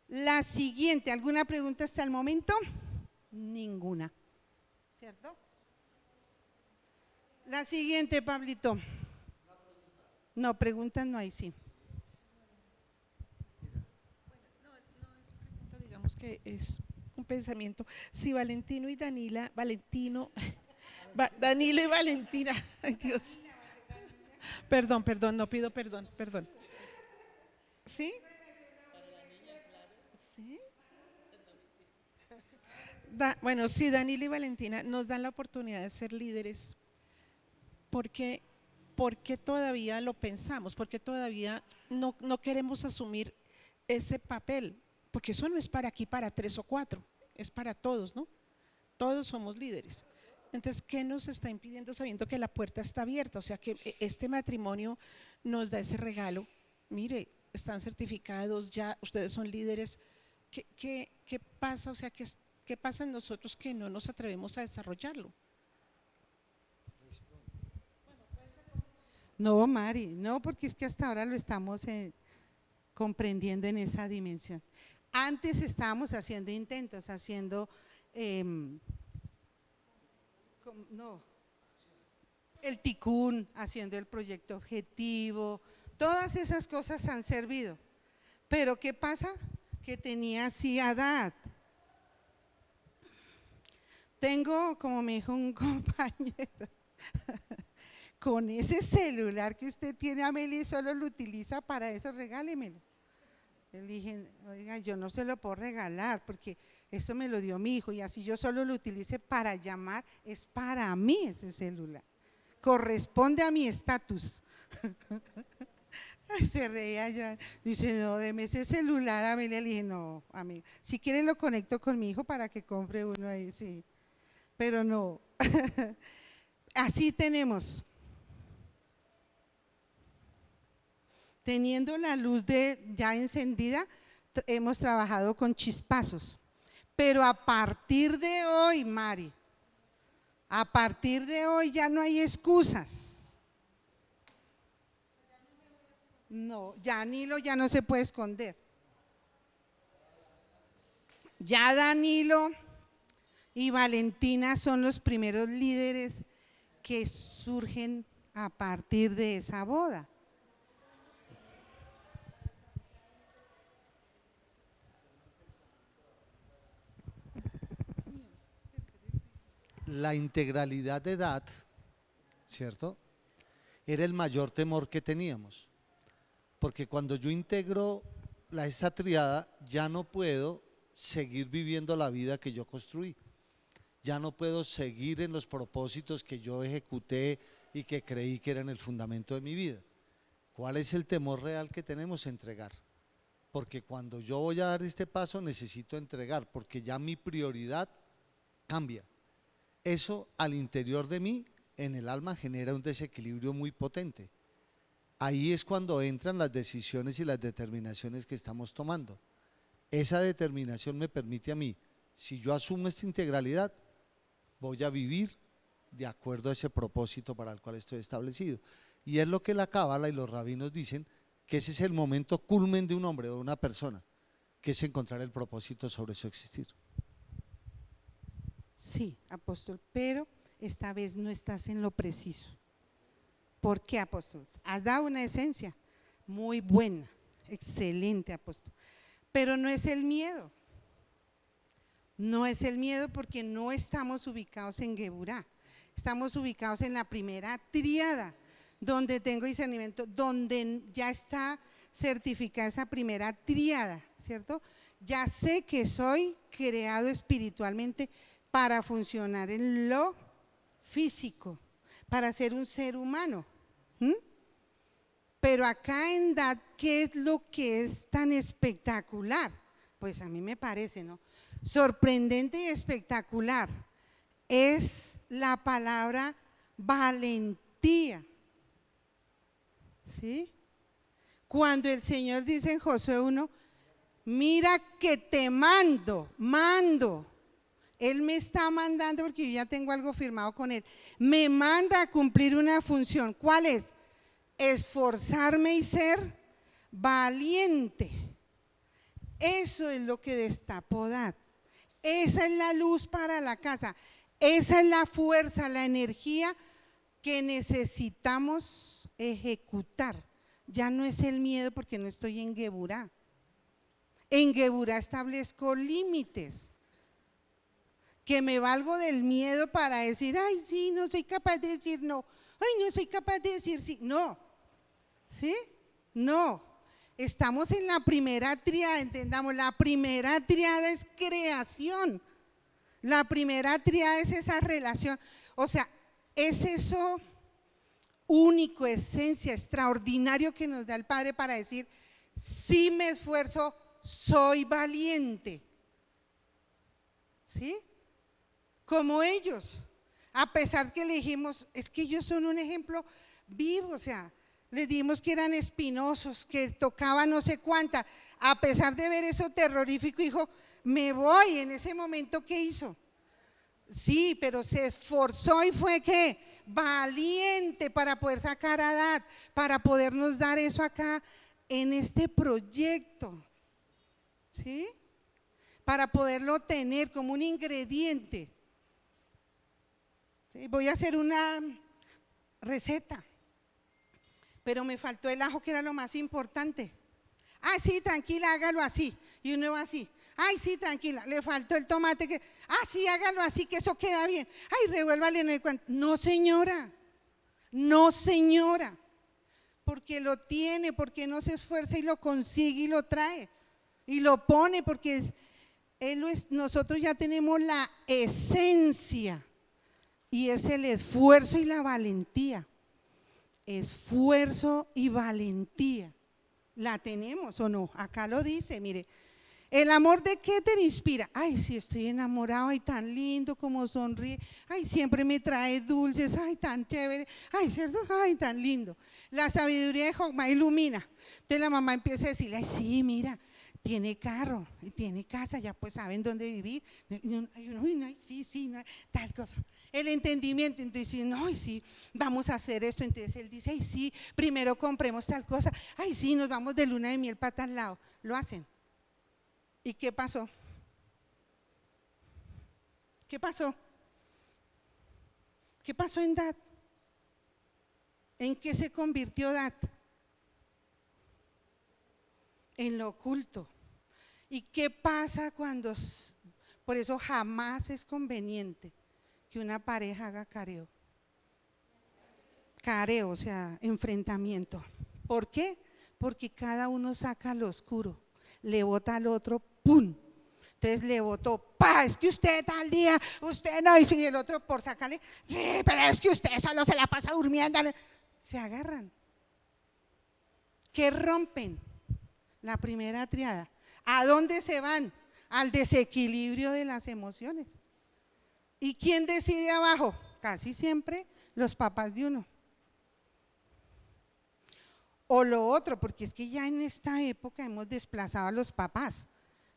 La siguiente, ¿alguna pregunta hasta el momento? Ninguna, ¿cierto? La siguiente, Pablito. No, preguntas no hay, sí. Digamos que es un pensamiento. Si Danilo y Valentina, ay Dios, perdón, no pido perdón. ¿Sí? ¿Sí? Bueno, sí, Danilo y Valentina nos dan la oportunidad de ser líderes. Porque todavía lo pensamos, porque todavía no queremos asumir ese papel, porque eso no es para aquí, para 3 o 4, es para todos, ¿no? Todos somos líderes. Entonces, ¿qué nos está impidiendo sabiendo que la puerta está abierta? O sea, que este matrimonio nos da ese regalo. Mire, están certificados, ya ustedes son líderes. ¿Qué pasa? O sea, ¿qué pasa en nosotros que no nos atrevemos a desarrollarlo? No, Mari, no, porque es que hasta ahora lo estamos comprendiendo en esa dimensión. Antes estábamos haciendo intentos, haciendo, no, el ticún, haciendo el proyecto objetivo, todas esas cosas han servido. Pero ¿qué pasa? Que tenía así edad. Tengo, como me dijo un compañero, con ese celular que usted tiene, Amelia, y solo lo utiliza para eso, regálemelo. Le dije, oiga, yo no se lo puedo regalar porque eso me lo dio mi hijo y así yo solo lo utilice para llamar, es para mí ese celular, corresponde a mi estatus. Se reía ya, dice, no, deme ese celular, Amelia. Le dije, no, amigo, si quiere lo conecto con mi hijo para que compre uno ahí, sí, pero no. Así tenemos. Teniendo la luz ya encendida, hemos trabajado con chispazos, pero a partir de hoy, Mari, a partir de hoy ya no hay excusas. No, ya Danilo ya no se puede esconder. Ya Danilo y Valentina son los primeros líderes que surgen a partir de esa boda. La integralidad de edad, ¿cierto? Era el mayor temor que teníamos, porque cuando yo integro esta triada, ya no puedo seguir viviendo la vida que yo construí, ya no puedo seguir en los propósitos que yo ejecuté y que creí que eran el fundamento de mi vida. ¿Cuál es el temor real que tenemos? Entregar, porque cuando yo voy a dar este paso necesito entregar, porque ya mi prioridad cambia. Eso al interior de mí, en el alma, genera un desequilibrio muy potente. Ahí es cuando entran las decisiones y las determinaciones que estamos tomando. Esa determinación me permite a mí, si yo asumo esta integralidad, voy a vivir de acuerdo a ese propósito para el cual estoy establecido. Y es lo que la cábala y los rabinos dicen, que ese es el momento culmen de un hombre o de una persona, que es encontrar el propósito sobre su existir. Sí, apóstol, pero esta vez no estás en lo preciso. ¿Por qué, apóstol? Has dado una esencia muy buena, excelente, apóstol, pero no es el miedo. No es el miedo porque no estamos ubicados en Geburá, estamos ubicados en la primera tríada, donde tengo discernimiento, donde ya está certificada esa primera tríada, ¿cierto? Ya sé que soy creado espiritualmente para funcionar en lo físico, para ser un ser humano. Pero acá en DAT, ¿qué es lo que es tan espectacular? Pues a mí me parece, ¿no? Sorprendente y espectacular es la palabra valentía. ¿Sí? Cuando el Señor dice en Josué 1, mira que te mando. Él me está mandando porque yo ya tengo algo firmado con Él. Me manda a cumplir una función. ¿Cuál es? Esforzarme y ser valiente. Eso es lo que destapó DAT. Esa es la luz para la casa. Esa es la fuerza, la energía que necesitamos ejecutar. Ya no es el miedo porque no estoy en Geburá. En Geburá establezco límites. Que me valgo del miedo para decir, ay, sí, no soy capaz de decir no, ay, no soy capaz de decir sí, no, ¿sí? No, estamos en la primera tríada, entendamos, la primera tríada es creación, La primera tríada es esa relación, o sea, es eso único, esencia, extraordinario que nos da el Padre para decir, sí me esfuerzo, soy valiente. ¿Sí? Como ellos, a pesar que le dijimos, es que ellos son un ejemplo vivo, o sea, les dijimos que eran espinosos, que tocaban no sé cuánta, a pesar de ver eso terrorífico, dijo, me voy. En ese momento, ¿qué hizo? Sí, pero se esforzó y fue ¿qué? Valiente para poder sacar a Dad, para podernos dar eso acá en este proyecto, ¿sí? Para poderlo tener como un ingrediente. ¿Sí? Voy a hacer una receta, pero me faltó el ajo, que era lo más importante. Ah, sí, tranquila, hágalo así. Y uno va así. Ay, sí, tranquila, le faltó el tomate. Sí, hágalo así, que eso queda bien. Ay, revuélvale, no hay cuánto. No, señora, no, señora, porque lo tiene, porque no se esfuerza y lo consigue y lo trae y lo pone, porque nosotros ya tenemos la esencia y es el esfuerzo y la valentía. Esfuerzo y valentía. ¿La tenemos o no? Acá lo dice, mire. ¿El amor de qué te inspira? Ay, sí, estoy enamorado, ay, tan lindo como sonríe, ay, siempre me trae dulces, ay, tan chévere, ay, ¿cierto? Ay, tan lindo. La sabiduría de Jokma ilumina. Entonces la mamá empieza a decirle, ay, sí, mira, tiene carro, tiene casa, ya pues saben dónde vivir. Ay, sí, no, tal cosa. El entendimiento, entonces dice, no, ay, sí, vamos a hacer esto. Entonces él dice, ay, sí, primero compremos tal cosa, ay, sí, nos vamos de luna de miel para tal lado. Lo hacen. ¿Y qué pasó? ¿Qué pasó? ¿Qué pasó en Dad? ¿En qué se convirtió Dad? En lo oculto. ¿Y qué pasa cuando? Por eso jamás es conveniente que una pareja haga careo. Careo, o sea, enfrentamiento. ¿Por qué? Porque cada uno saca lo oscuro, le bota al otro, ¡pum! Entonces le votó, ¡pa! Es que usted tal día, usted no hizo, y el otro por sacarle, sí, pero es que usted solo se la pasa durmiendo. Se agarran. ¿Qué rompen? La primera triada. ¿A dónde se van? Al desequilibrio de las emociones. ¿Y quién decide abajo? Casi siempre los papás de uno. O lo otro, porque es que ya en esta época hemos desplazado a los papás,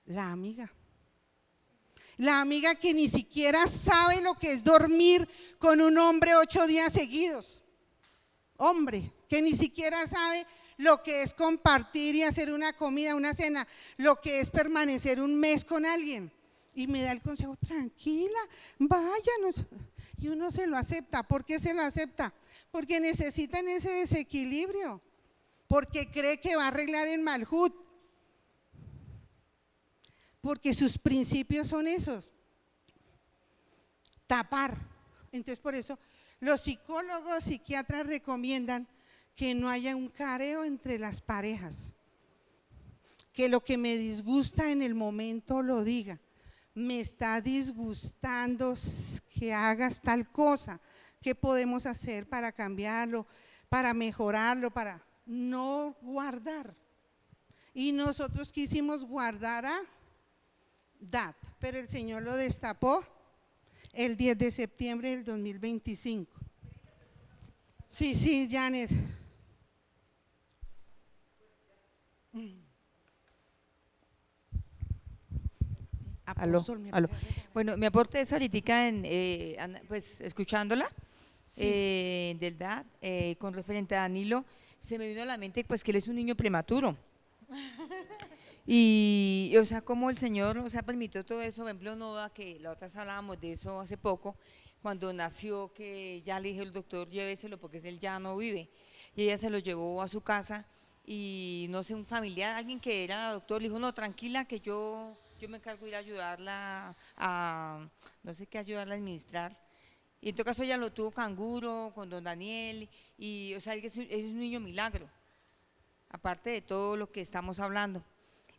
la amiga. La amiga que ni siquiera sabe lo que es dormir con un hombre 8 días seguidos. Hombre, que ni siquiera sabe lo que es compartir y hacer una comida, una cena, lo que es permanecer un mes con alguien. Y me da el consejo, tranquila, váyanos. Y uno se lo acepta. ¿Por qué se lo acepta? Porque necesitan ese desequilibrio. Porque cree que va a arreglar el Malhut, porque sus principios son esos, tapar. Entonces por eso los psicólogos, psiquiatras recomiendan que no haya un careo entre las parejas, que lo que me disgusta en el momento lo diga, me está disgustando que hagas tal cosa, ¿qué podemos hacer para cambiarlo, para mejorarlo, para no guardar? Y nosotros quisimos guardar a Dad, pero el Señor lo destapó el 10 de septiembre del 2025. Sí, Janet. Aló. Bueno, mi aporte es ahorita, pues escuchándola, Sí. del DAD, con referente a Danilo, se me vino a la mente pues que él es un niño prematuro. Y, o sea, como el Señor, o sea, permitió todo eso. Por ejemplo, Noda, que la otra vez hablábamos de eso hace poco, cuando nació, que ya le dije al doctor, lléveselo porque él ya no vive. Y ella se lo llevó a su casa y no sé, un familiar, alguien que era doctor, le dijo, no, tranquila, que yo me encargo de ir a ayudarla a, no sé qué, ayudarla a administrar. Y en todo caso ella lo tuvo canguro con don Daniel y, o sea, él es un niño milagro, aparte de todo lo que estamos hablando.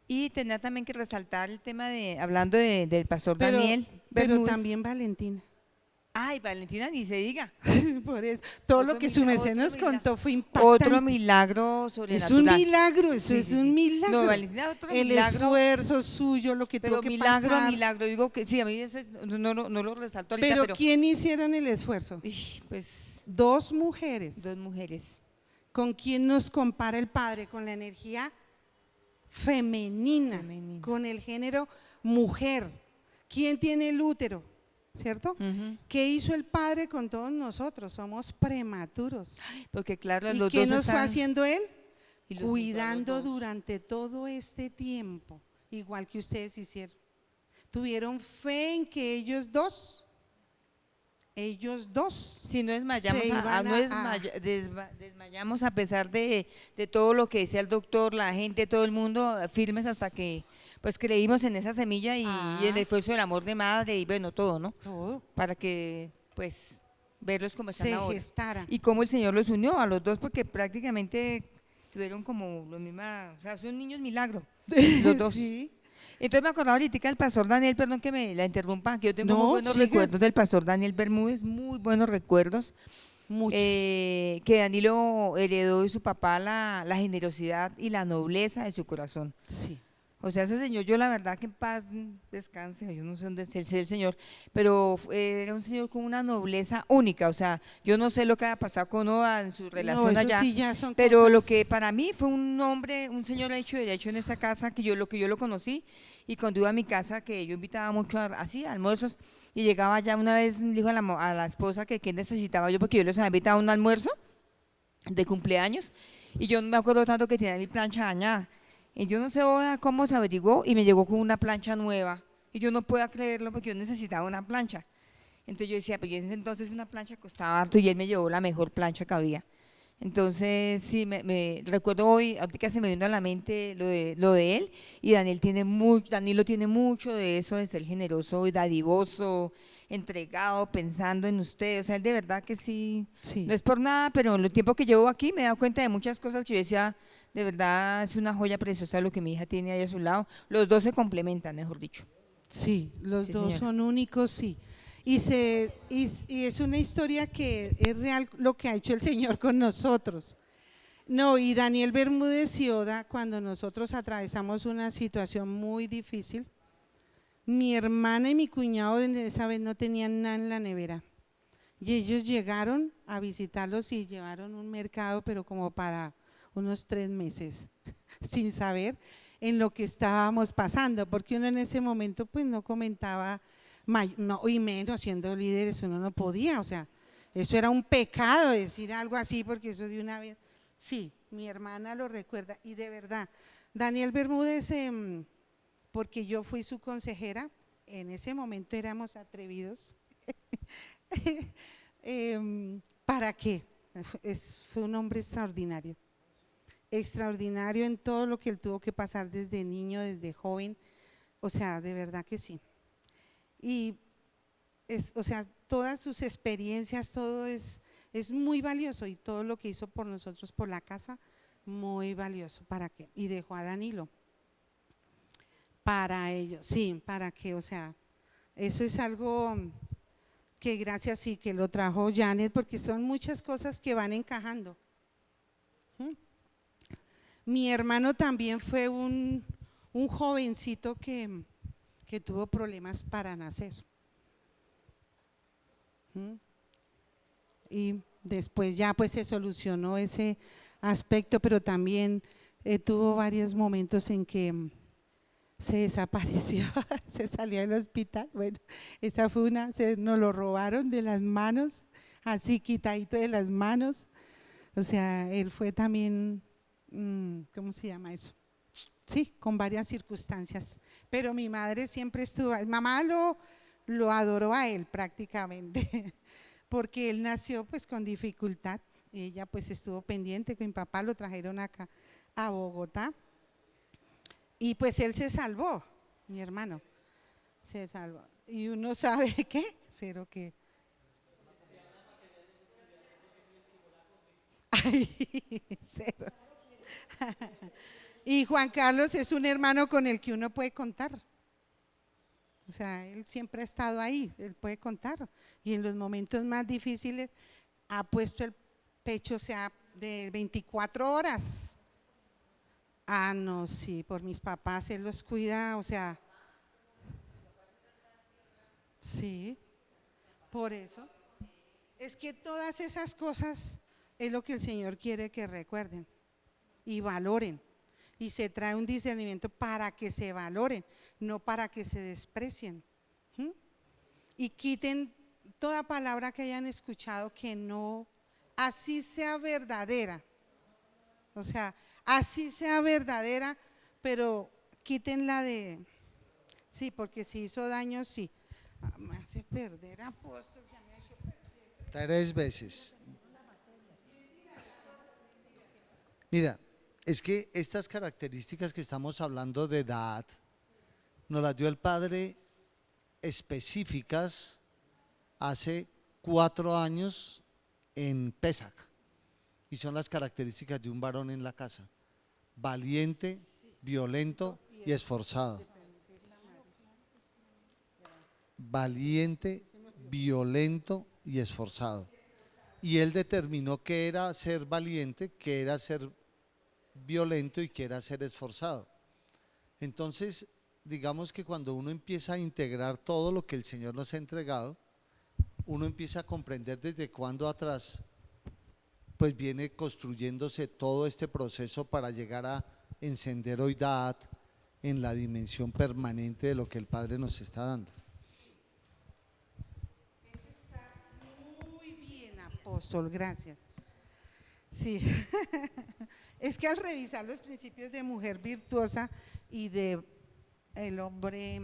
Y tenía también que resaltar el tema de, hablando del pastor Pero, Daniel pero Bermúdez. también Valentina. Ay, Valentina, ni se diga. Por eso, todo Otro lo que su milagro, merced otro nos milagro. contó fue impactante. Otro milagro Es sobrenatural. un milagro, eso Sí, es sí, un sí. milagro. No, Valentina, otro el milagro. esfuerzo suyo, lo que Pero tuvo que milagro, pasar. milagro. Digo que sí, a mí no lo resalto ahorita, Pero pero ¿quién hicieron el esfuerzo? pues 2 mujeres. 2 mujeres. ¿Con quién nos compara el Padre? Con la energía femenina, Femenina. con el género mujer. ¿Quién tiene el útero? ¿Cierto? Ujú. ¿Qué hizo el Padre con todos nosotros? Somos prematuros. Porque claro, ¿Y los qué dos nos fue están- haciendo Él? y los juntó a los Cuidando dos. durante todo este tiempo, igual que ustedes hicieron. Tuvieron fe en que ellos dos Si no desmayamos, se iban no desmayamos a pesar de todo lo que decía el doctor, la gente, todo el mundo, firmes hasta que pues creímos en esa semilla y el esfuerzo del amor de madre y bueno, todo, ¿no? todo Para que pues verlos como están se ahora. gestaran. Y cómo el Señor los unió a los dos porque prácticamente tuvieron como lo mismo, o sea, son niños milagro, los dos. Sí. Entonces me acordaba ahorita del pastor Daniel, perdón que me la interrumpa, que yo tengo muy No, buenos sigas. recuerdos del pastor Daniel Bermúdez, muy buenos recuerdos, Mucho. que Danilo heredó de su papá la generosidad y la nobleza de su corazón. Sí. O sea, ese señor, yo la verdad que en paz descanse, yo no sé dónde es el señor, pero era un señor con una nobleza única, o sea, yo no sé lo que haya pasado con Oda en su relación No, eso allá, sí ya son pero lo cosas- que para mí fue un hombre, un señor hecho y derecho en esa casa, que yo lo conocí, y cuando iba a mi casa, que yo invitaba mucho así, a almuerzos, y llegaba ya una vez, le dijo a la esposa que qué necesitaba yo, porque yo les había invitado a un almuerzo de cumpleaños, y yo no me acuerdo tanto que tenía mi plancha dañada. Y yo no sé ahora cómo se averiguó y me llegó con una plancha nueva. Y yo no puedo creerlo porque yo necesitaba una plancha. Entonces yo decía, pero en ese entonces una plancha costaba harto y él me llevó la mejor plancha que había. Entonces sí, me recuerdo hoy, ahorita se me vino a la mente lo de él, y Danilo tiene mucho de eso, de ser generoso y dadivoso, entregado, pensando en usted. O sea, él de verdad que sí, Sí. no es por nada, pero en el tiempo que llevo aquí me he dado cuenta de muchas cosas que yo decía, de verdad es una joya preciosa lo que mi hija tiene ahí a su lado. Los dos se complementan, mejor dicho. Sí, los Sí, dos señora. son únicos, sí. Y es una historia que es real lo que ha hecho el Señor con nosotros. No, y Daniel Bermúdez y Oda, cuando nosotros atravesamos una situación muy difícil, mi hermana y mi cuñado esa vez no tenían nada en la nevera. Y ellos llegaron a visitarlos y llevaron un mercado, pero como para unos 3 meses, sin saber en lo que estábamos pasando, porque uno en ese momento pues no comentaba, no, y menos siendo líderes uno no podía, o sea, eso era un pecado decir algo así, porque eso de una vez, sí, mi hermana lo recuerda, y de verdad, Daniel Bermúdez, porque yo fui su consejera, en ese momento éramos atrevidos, ¿para qué? Fue un hombre extraordinario. Extraordinario en todo lo que él tuvo que pasar desde niño, desde joven, o sea, de verdad que sí. Y o sea, todas sus experiencias, todo es muy valioso, y todo lo que hizo por nosotros, por la casa, muy valioso. ¿Para qué? Y dejó a Danilo para ellos, sí, para que, o sea, eso es algo que gracias sí que lo trajo Janet, porque son muchas cosas que van encajando. Mi hermano también fue un jovencito que tuvo problemas para nacer. Y después ya pues se solucionó ese aspecto, pero también tuvo varios momentos en que se desapareció, se salió del hospital. Bueno, esa fue nos lo robaron de las manos, así quitadito de las manos. O sea, él fue también, ¿cómo se llama eso? Sí, con varias circunstancias, pero mi madre siempre estuvo, mamá lo adoró a él prácticamente, porque él nació pues con dificultad, ella pues estuvo pendiente, con mi papá lo trajeron acá a Bogotá, y pues él se salvó, mi hermano, se salvó, y uno sabe qué, cero que… Ay, cero. Y Juan Carlos es un hermano con el que uno puede contar. O sea, él siempre ha estado ahí, él puede contar. Y en los momentos más difíciles ha puesto el pecho, o sea, de 24 horas. Ah, no, sí, por mis papás, él los cuida, o sea, sí, por eso. Es que todas esas cosas es lo que el Señor quiere que recuerden y valoren. Y se trae un discernimiento para que se valoren, no para que se desprecien. ¿Mm? Y quiten toda palabra que hayan escuchado que no, así sea verdadera. O sea, así sea verdadera, pero quítenla de, sí, porque si hizo daño, sí. Ah, me hace perder, apóstol, ya me ha hecho perder. 3 veces. Mira, es que estas características que estamos hablando de edad, nos las dio el Padre específicas hace 4 años en Pesach. Y son las características de un varón en la casa: valiente, violento y esforzado. Valiente, violento y esforzado. Y él determinó que era ser valiente, que era ser violento y que era ser esforzado. Entonces, digamos que cuando uno empieza a integrar todo lo que el Señor nos ha entregado, uno empieza a comprender desde cuándo atrás pues viene construyéndose todo este proceso para llegar a encender hoy Da'at en la dimensión permanente de lo que el Padre nos está dando. Muy bien, apóstol, gracias. Sí, es que al revisar los principios de mujer virtuosa y de el hombre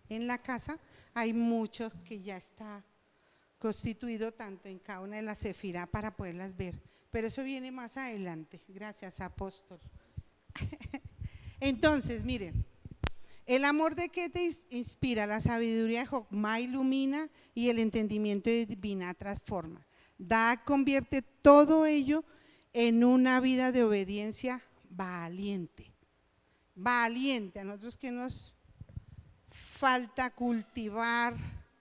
en la casa, hay mucho que ya está constituido tanto en cada una de las sefirá para poderlas ver, pero eso viene más adelante. Gracias, apóstol. Entonces, miren, el amor de que te inspira, la sabiduría de Jokmá ilumina y el entendimiento divina transforma. Convierte todo ello en una vida de obediencia valiente. Valiente, a nosotros que nos falta cultivar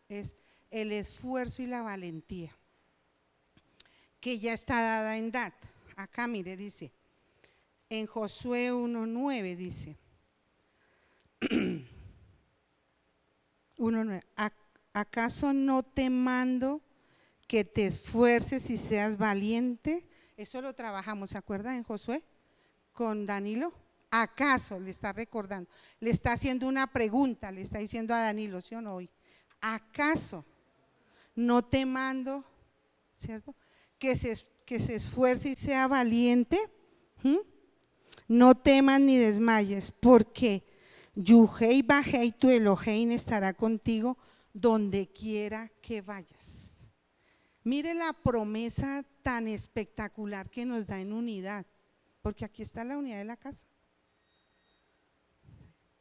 es el esfuerzo y la valentía, que ya está dada en Dat. Acá mire, dice, en Josué 1:9 dice, 1:9, ¿acaso no te mando que te esfuerces y seas valiente? Eso lo trabajamos, ¿se acuerdan en Josué? Con Danilo. ¿Acaso le está recordando? Le está haciendo una pregunta, le está diciendo a Danilo, ¿sí o no hoy? ¿Acaso no te mando, cierto? Que se esfuerce y sea valiente. No temas ni desmayes, porque Yuhei Bajei tu Elohim estará contigo donde quiera que vayas. Mire la promesa tan espectacular que nos da en unidad, porque aquí está la unidad de la casa.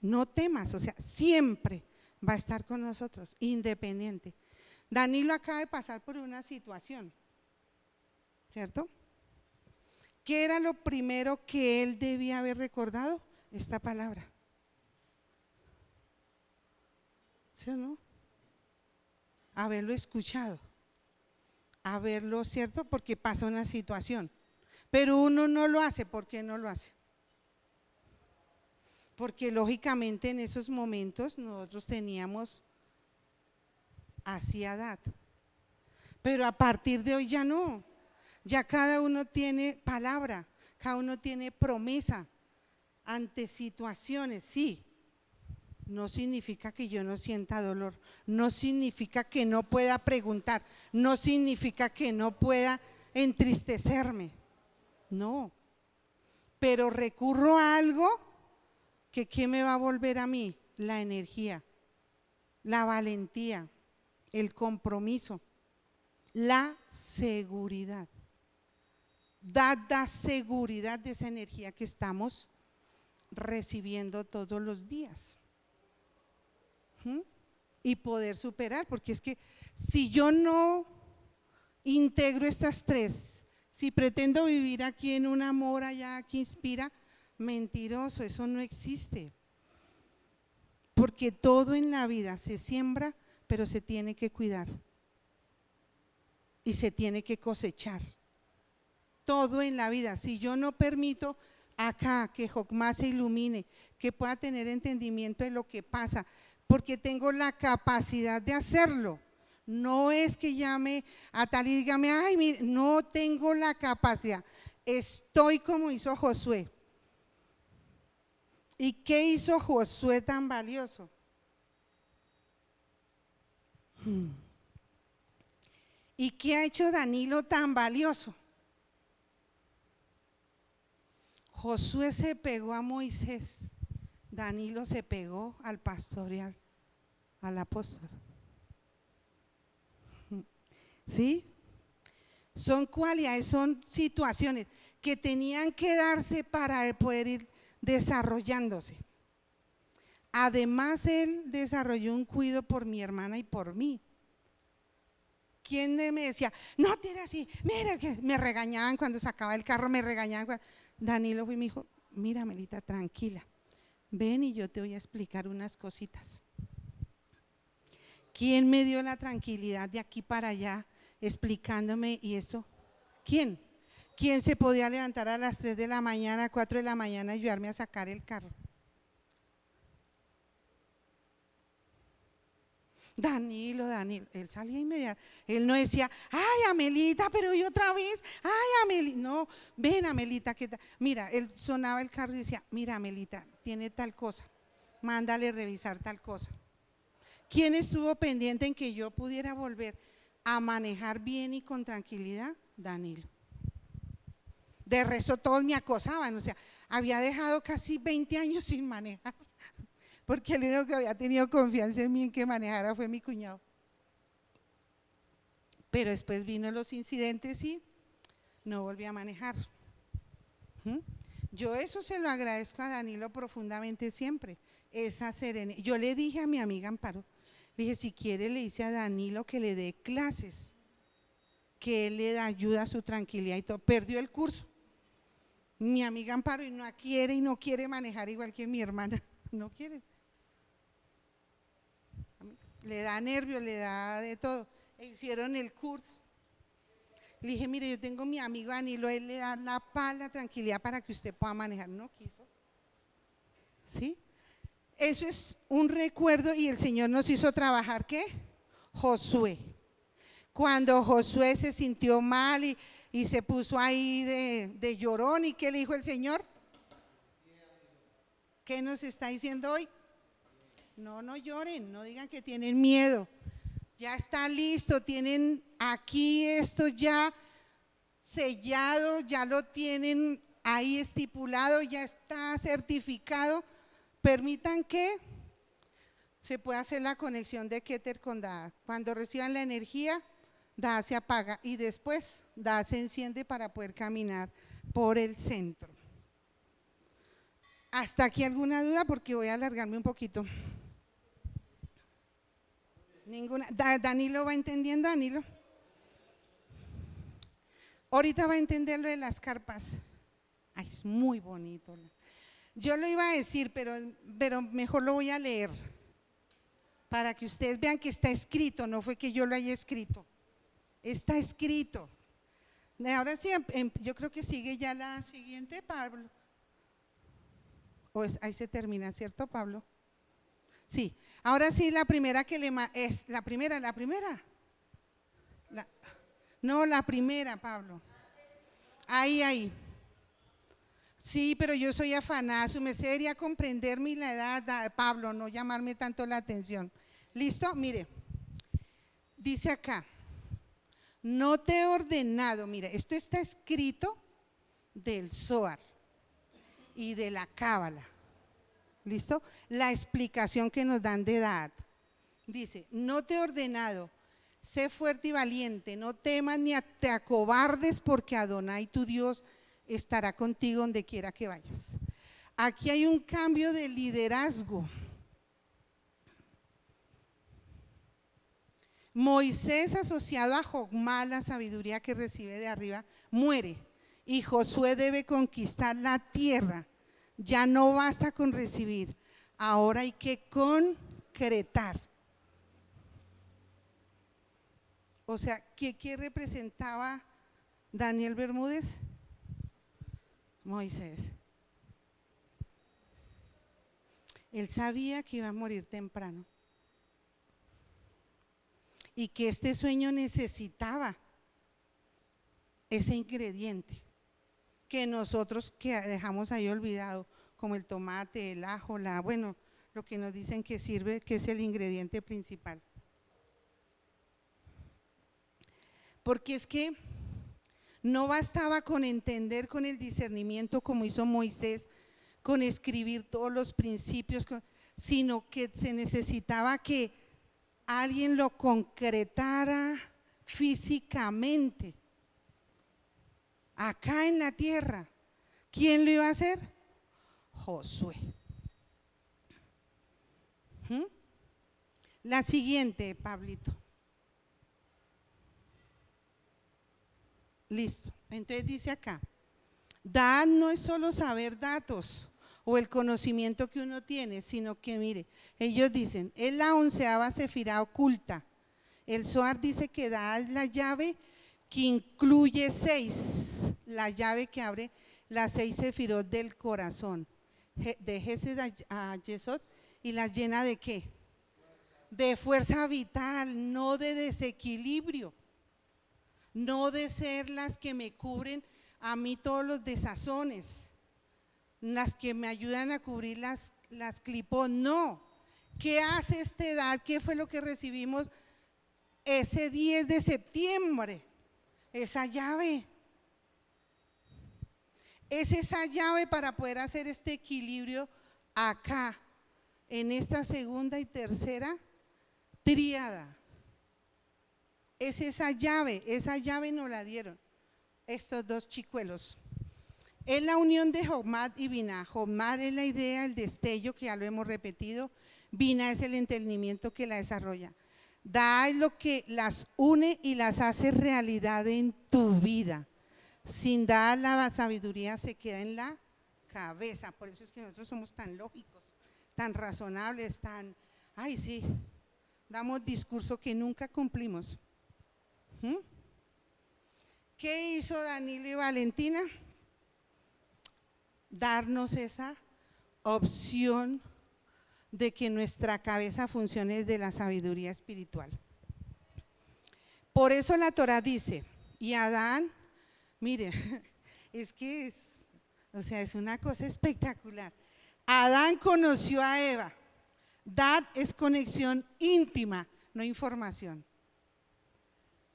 No temas, o sea, siempre va a estar con nosotros, independiente. Danilo acaba de pasar por una situación, ¿cierto? ¿Qué era lo primero que él debía haber recordado? Esta palabra. ¿Sí o no? Haberlo escuchado, haberlo, ¿cierto? Porque pasa una situación, pero uno no lo hace. ¿Por qué no lo hace? Porque lógicamente en esos momentos nosotros teníamos hacia edad, pero a partir de hoy ya no, ya cada uno tiene palabra, cada uno tiene promesa ante situaciones. Sí, no significa que yo no sienta dolor, no significa que no pueda preguntar, no significa que no pueda entristecerme, no, pero recurro a algo que ¿qué me va a volver a mí? La energía, la valentía, el compromiso, la seguridad. Da seguridad de esa energía que estamos recibiendo todos los días. Y poder superar, porque es que si yo no integro estas tres, si pretendo vivir aquí en un amor allá que inspira, Mentiroso, eso no existe. Porque todo en la vida se siembra, pero se tiene que cuidar. Y se tiene que cosechar. Todo en la vida. Si yo no permito acá que Jocmá se ilumine, que pueda tener entendimiento de lo que pasa, porque tengo la capacidad de hacerlo. No es que llame a tal y dígame, ay, mire, no tengo la capacidad. Estoy como hizo Josué. ¿Y qué hizo Josué tan valioso? ¿Y qué ha hecho Danilo tan valioso? Josué se pegó a Moisés, Danilo se pegó al pastor y al apóstol. ¿Sí? Son cualidades, son situaciones que tenían que darse para poder ir desarrollándose. Además, él desarrolló un cuidado por mi hermana y por mí. ¿Quién me decía, no tira así, mira que me regañaban cuando sacaba el carro, me regañaban? Danilo fue y me dijo, mira Melita, tranquila, ven y yo te voy a explicar unas cositas. ¿Quién me dio la tranquilidad de aquí para allá explicándome y esto? ¿Quién? ¿Quién se podía levantar a las 3 de la mañana, 4 de la mañana y ayudarme a sacar el carro? Danilo, él salía inmediato, él no decía, ay Amelita, pero yo otra vez, ay Amelita, no, ven Amelita, ¿qué tal? Mira, él sonaba el carro y decía, mira Amelita, tiene tal cosa, mándale revisar tal cosa. ¿Quién estuvo pendiente en que yo pudiera volver a manejar bien y con tranquilidad? Danilo. De resto todos me acosaban, o sea, había dejado casi 20 años sin manejar, porque el único que había tenido confianza en mí en que manejara fue mi cuñado. Pero después vino los incidentes y no volví a manejar. Yo eso se lo agradezco a Danilo profundamente siempre, esa serenidad. Yo le dije a mi amiga Amparo, le dije, si quiere le dice a Danilo que le dé clases, que él le da ayuda a su tranquilidad y todo. Perdió el curso. Mi amiga Amparo y no quiere manejar igual que mi hermana, no quiere. Le da nervios, le da de todo. E hicieron el curso. Le dije, mire, yo tengo mi amigo Danilo, él le da la paz, la tranquilidad para que usted pueda manejar. No quiso. ¿Sí? Eso es un recuerdo y el Señor nos hizo trabajar, ¿qué? Josué. Cuando Josué se sintió mal y se puso ahí de llorón, ¿y qué le dijo el Señor? ¿Qué nos está diciendo hoy? No lloren, no digan que tienen miedo. Ya está listo, tienen aquí esto ya sellado, ya lo tienen ahí estipulado, ya está certificado. Permitan que se pueda hacer la conexión de Keter con Dada. Cuando reciban la energía, Dada se apaga y después Dada se enciende para poder caminar por el centro. ¿Hasta aquí alguna duda? Porque voy a alargarme un poquito. Ninguna. ¿Danilo va entendiendo, Danilo? Ahorita va a entender lo de las carpas. Ay, es muy bonito. Yo lo iba a decir, pero mejor lo voy a leer para que ustedes vean que está escrito, no fue que yo lo haya escrito, está escrito. Ahora sí, yo creo que sigue ya la siguiente, Pablo. Ahí se termina, ¿cierto, Pablo? Sí, ahora sí la primera que es la primera. La primera, Pablo. Ahí. Sí, pero yo soy afanada, su merced debería comprenderme la edad, Pablo, no llamarme tanto la atención. ¿Listo? Mire, dice acá, no te he ordenado, mire, esto está escrito del Zohar y de la Cábala. ¿Listo? La explicación que nos dan de edad. Dice, no te he ordenado, sé fuerte y valiente, no temas ni te acobardes porque Adonai tu Dios estará contigo donde quiera que vayas. Aquí hay un cambio de liderazgo. Moisés, asociado a Jocmá, la sabiduría que recibe de arriba, muere y Josué debe conquistar la tierra Ya no basta con recibir, ahora hay que concretar. O sea, ¿qué representaba Daniel Bermúdez? Moisés. Él sabía que iba a morir temprano y que este sueño necesitaba ese ingrediente que nosotros que dejamos ahí olvidado, como el tomate, el ajo, bueno, lo que nos dicen que sirve, que es el ingrediente principal. Porque es que no bastaba con entender con el discernimiento como hizo Moisés, con escribir todos los principios, sino que se necesitaba que alguien lo concretara físicamente, acá en la tierra. ¿Quién lo iba a hacer? Josué. La siguiente, Pablito. Listo. Entonces dice acá, dar no es solo saber datos o el conocimiento que uno tiene, sino que mire, ellos dicen, es la 11ª sefirá oculta. El Zohar dice que da es la llave que incluye 6, la llave que abre las 6 sefirot del corazón, de Gesed a Yesod, y las llena ¿de qué? De fuerza vital, no de desequilibrio, no de ser las que me cubren a mí todos los desazones, las que me ayudan a cubrir las clipos, no. ¿Qué hace esta edad? ¿Qué fue lo que recibimos ese 10 de septiembre? Esa llave. Es esa llave para poder hacer este equilibrio acá, en esta segunda y tercera tríada. Es esa llave nos la dieron estos dos chicuelos. Es la unión de Jomad y Binah. Jomad es la idea, el destello, que ya lo hemos repetido. Binah es el entendimiento que la desarrolla. Da es lo que las une y las hace realidad en tu vida. Sin dar la sabiduría se queda en la cabeza. Por eso es que nosotros somos tan lógicos, tan razonables, ay sí, damos discurso que nunca cumplimos. ¿Qué hizo Danilo y Valentina? Darnos esa opción de que nuestra cabeza funcione desde la sabiduría espiritual. Por eso la Torah dice, y Adán, mire, es que es una cosa espectacular. Adán conoció a Eva. Dad es conexión íntima, no información.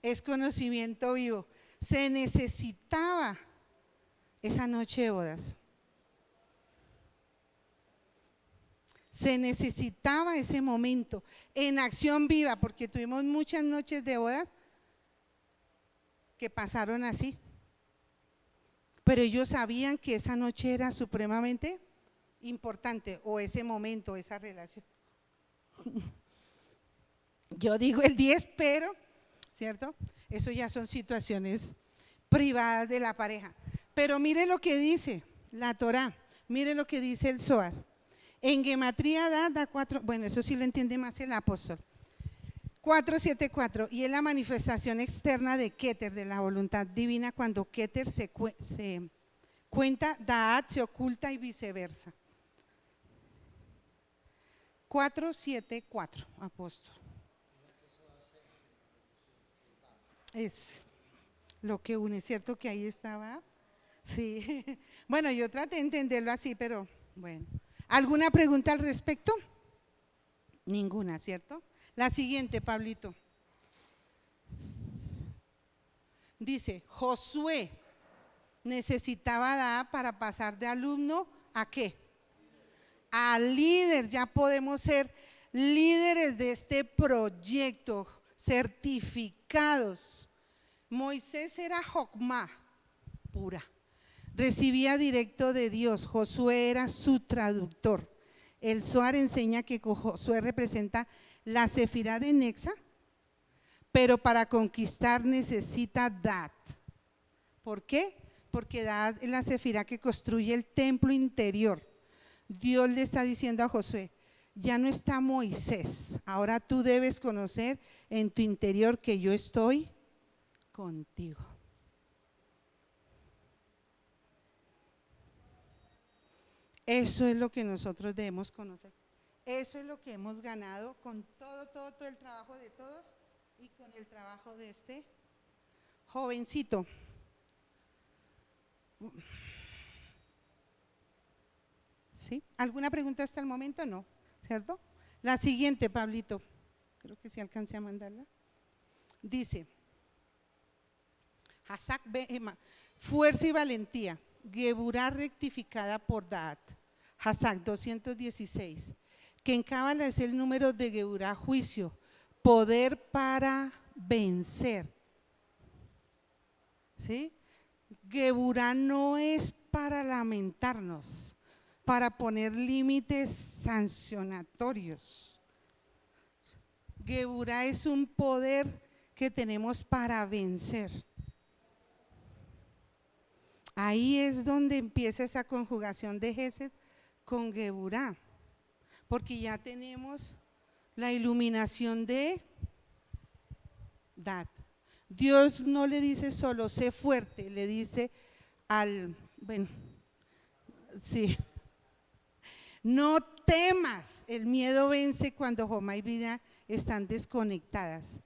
Es conocimiento vivo. Se necesitaba esa noche de bodas. Se necesitaba ese momento en acción viva, porque tuvimos muchas noches de bodas que pasaron así. Pero ellos sabían que esa noche era supremamente importante, o ese momento, esa relación. Yo digo el 10, pero, ¿cierto? Eso ya son situaciones privadas de la pareja. Pero mire lo que dice la Torah, mire lo que dice el Zohar. En gematría da 4, bueno, eso sí lo entiende más el apóstol. 474, y es la manifestación externa de Keter, de la voluntad divina, cuando Keter se cuenta, Daat se oculta y viceversa. 474, apóstol. Es lo que une, ¿cierto? Que ahí estaba. Sí, bueno, yo traté de entenderlo así, pero bueno. ¿Alguna pregunta al respecto? Ninguna, ¿cierto? La siguiente, Pablito. Dice, Josué necesitaba dar para pasar de alumno ¿a qué? A líder. Ya podemos ser líderes de este proyecto, certificados. Moisés era Jokmah, pura. Recibía directo de Dios. Josué era su traductor. El Zohar enseña que Josué representa la sefirá de Nexa, pero para conquistar necesita Dat. ¿Por qué? Porque Dat es la sefirá que construye el templo interior. Dios le está diciendo a Josué, ya no está Moisés, ahora tú debes conocer en tu interior que yo estoy contigo. Eso es lo que nosotros debemos conocer. Eso es lo que hemos ganado con todo el trabajo de todos y con el trabajo de este jovencito. ¿Sí? ¿Alguna pregunta hasta el momento? No, ¿cierto? La siguiente, Pablito, creo que si alcancé a mandarla. Dice, Hasak Behema, fuerza y valentía, Geburá rectificada por Daat, Hasak 216, que en Cábala es el número de Geburá, juicio, poder para vencer. ¿Sí? Geburá no es para lamentarnos, para poner límites sancionatorios. Geburá es un poder que tenemos para vencer. Ahí es donde empieza esa conjugación de Gesed con Geburá, porque ya tenemos la iluminación de Dat. Dios no le dice solo sé fuerte, le dice sí, no temas, el miedo vence cuando Jomá y Vida están desconectadas.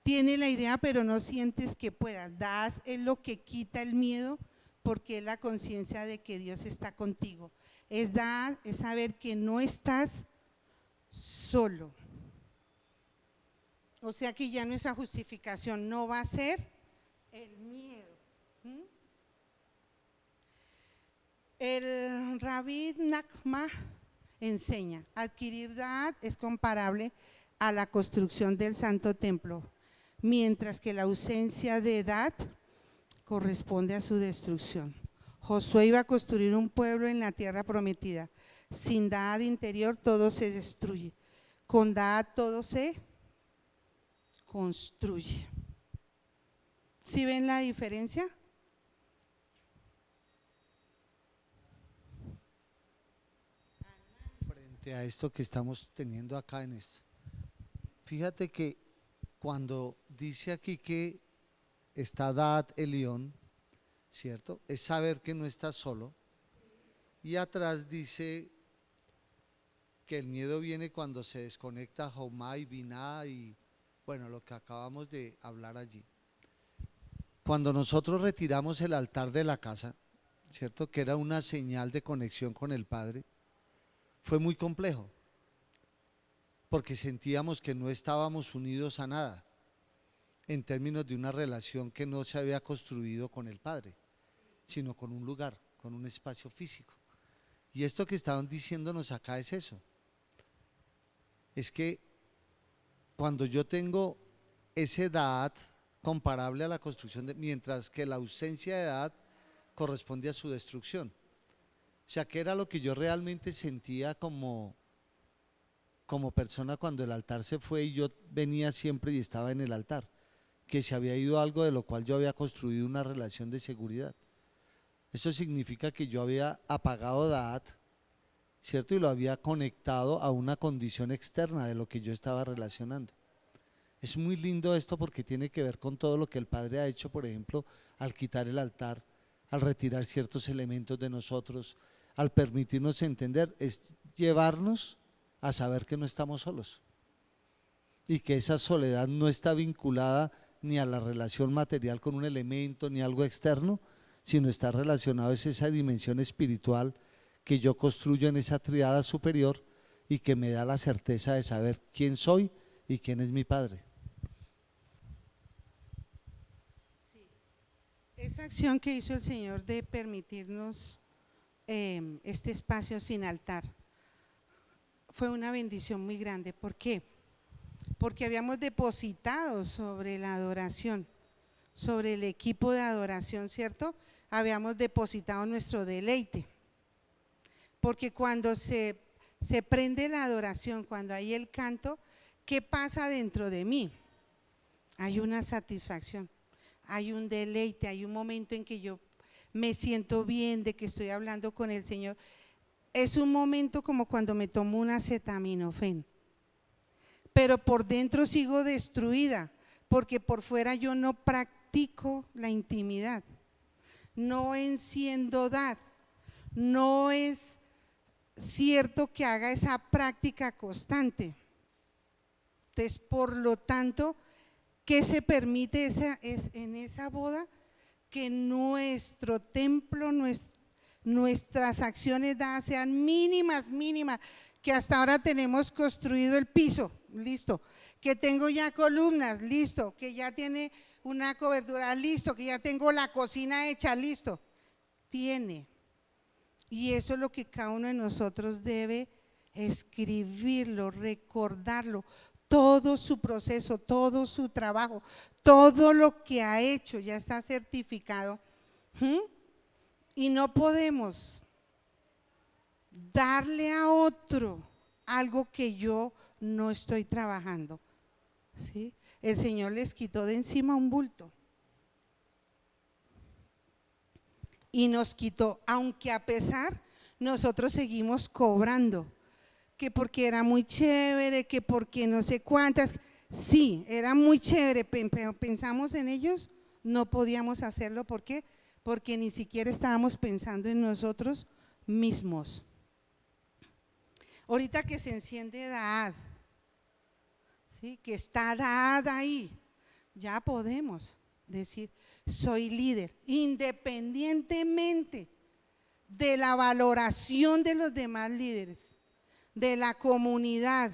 Tiene la idea pero no sientes que puedas, Das es lo que quita el miedo porque es la conciencia de que Dios está contigo, es saber que no estás solo. O sea que ya nuestra justificación no va a ser el miedo. El Rabbi Nachman enseña, adquirir Daat es comparable a la construcción del Santo Templo, mientras que la ausencia de Daat corresponde a su destrucción. Josué iba a construir un pueblo en la tierra prometida. Sin Daat interior todo se destruye, con Daat todo se construye. ¿Sí ven la diferencia? Frente a esto que estamos teniendo acá en esto, fíjate que cuando dice aquí que está Daat Elión, ¿cierto? Es saber que no estás solo, y atrás dice que el miedo viene cuando se desconecta Jomá y Biná y bueno, lo que acabamos de hablar allí. Cuando nosotros retiramos el altar de la casa, ¿cierto? Que era una señal de conexión con el Padre, fue muy complejo, porque sentíamos que no estábamos unidos a nada, en términos de una relación que no se había construido con el Padre, sino con un lugar, con un espacio físico. Y esto que estaban diciéndonos acá es eso, es que cuando yo tengo ese Daat comparable a la construcción, mientras que la ausencia de Daat corresponde a su destrucción. O sea, que era lo que yo realmente sentía como persona cuando el altar se fue y yo venía siempre y estaba en el altar, que se había ido algo de lo cual yo había construido una relación de seguridad. Eso significa que yo había apagado Daat, ¿cierto? Y lo había conectado a una condición externa de lo que yo estaba relacionando. Es muy lindo esto porque tiene que ver con todo lo que el Padre ha hecho, por ejemplo, al quitar el altar, al retirar ciertos elementos de nosotros, al permitirnos entender, es llevarnos a saber que no estamos solos y que esa soledad no está vinculada ni a la relación material con un elemento ni algo externo, sino está relacionado a esa dimensión espiritual que yo construyo en esa triada superior y que me da la certeza de saber quién soy y quién es mi Padre. Esa acción que hizo el Señor de permitirnos este espacio sin altar fue una bendición muy grande. ¿Por qué? Porque habíamos depositado sobre la adoración, sobre el equipo de adoración, ¿cierto? Habíamos depositado nuestro deleite. Porque cuando se prende la adoración, cuando hay el canto, ¿qué pasa dentro de mí? Hay una satisfacción, hay un deleite, hay un momento en que yo me siento bien de que estoy hablando con el Señor. es un momento como cuando me tomo un acetaminofén, pero por dentro sigo destruida, porque por fuera yo no practico la intimidad, no enciendo DAD, no es cierto que haga esa práctica constante. Entonces, por lo tanto, ¿qué se permite en esa boda? Que nuestro templo, nuestras acciones dadas sean mínimas, que hasta ahora tenemos construido el piso, listo, que tengo ya columnas, listo, que ya tiene una cobertura, listo, que ya tengo la cocina hecha, listo, tiene. Y eso es lo que cada uno de nosotros debe escribirlo, recordarlo, todo su proceso, todo su trabajo, todo lo que ha hecho ya está certificado. Y no podemos darle a otro algo que yo no estoy trabajando, ¿sí? El Señor les quitó de encima un bulto y nos quitó, aunque a pesar nosotros seguimos cobrando, que porque era muy chévere, que porque no sé cuántas, sí, era muy chévere, pero pensamos en ellos, no podíamos hacerlo, ¿por qué? Porque ni siquiera estábamos pensando en nosotros mismos. Ahorita que se enciende DAD, ¿sí? Que está DAD ahí, ya podemos decir, soy líder, independientemente de la valoración de los demás líderes, de la comunidad,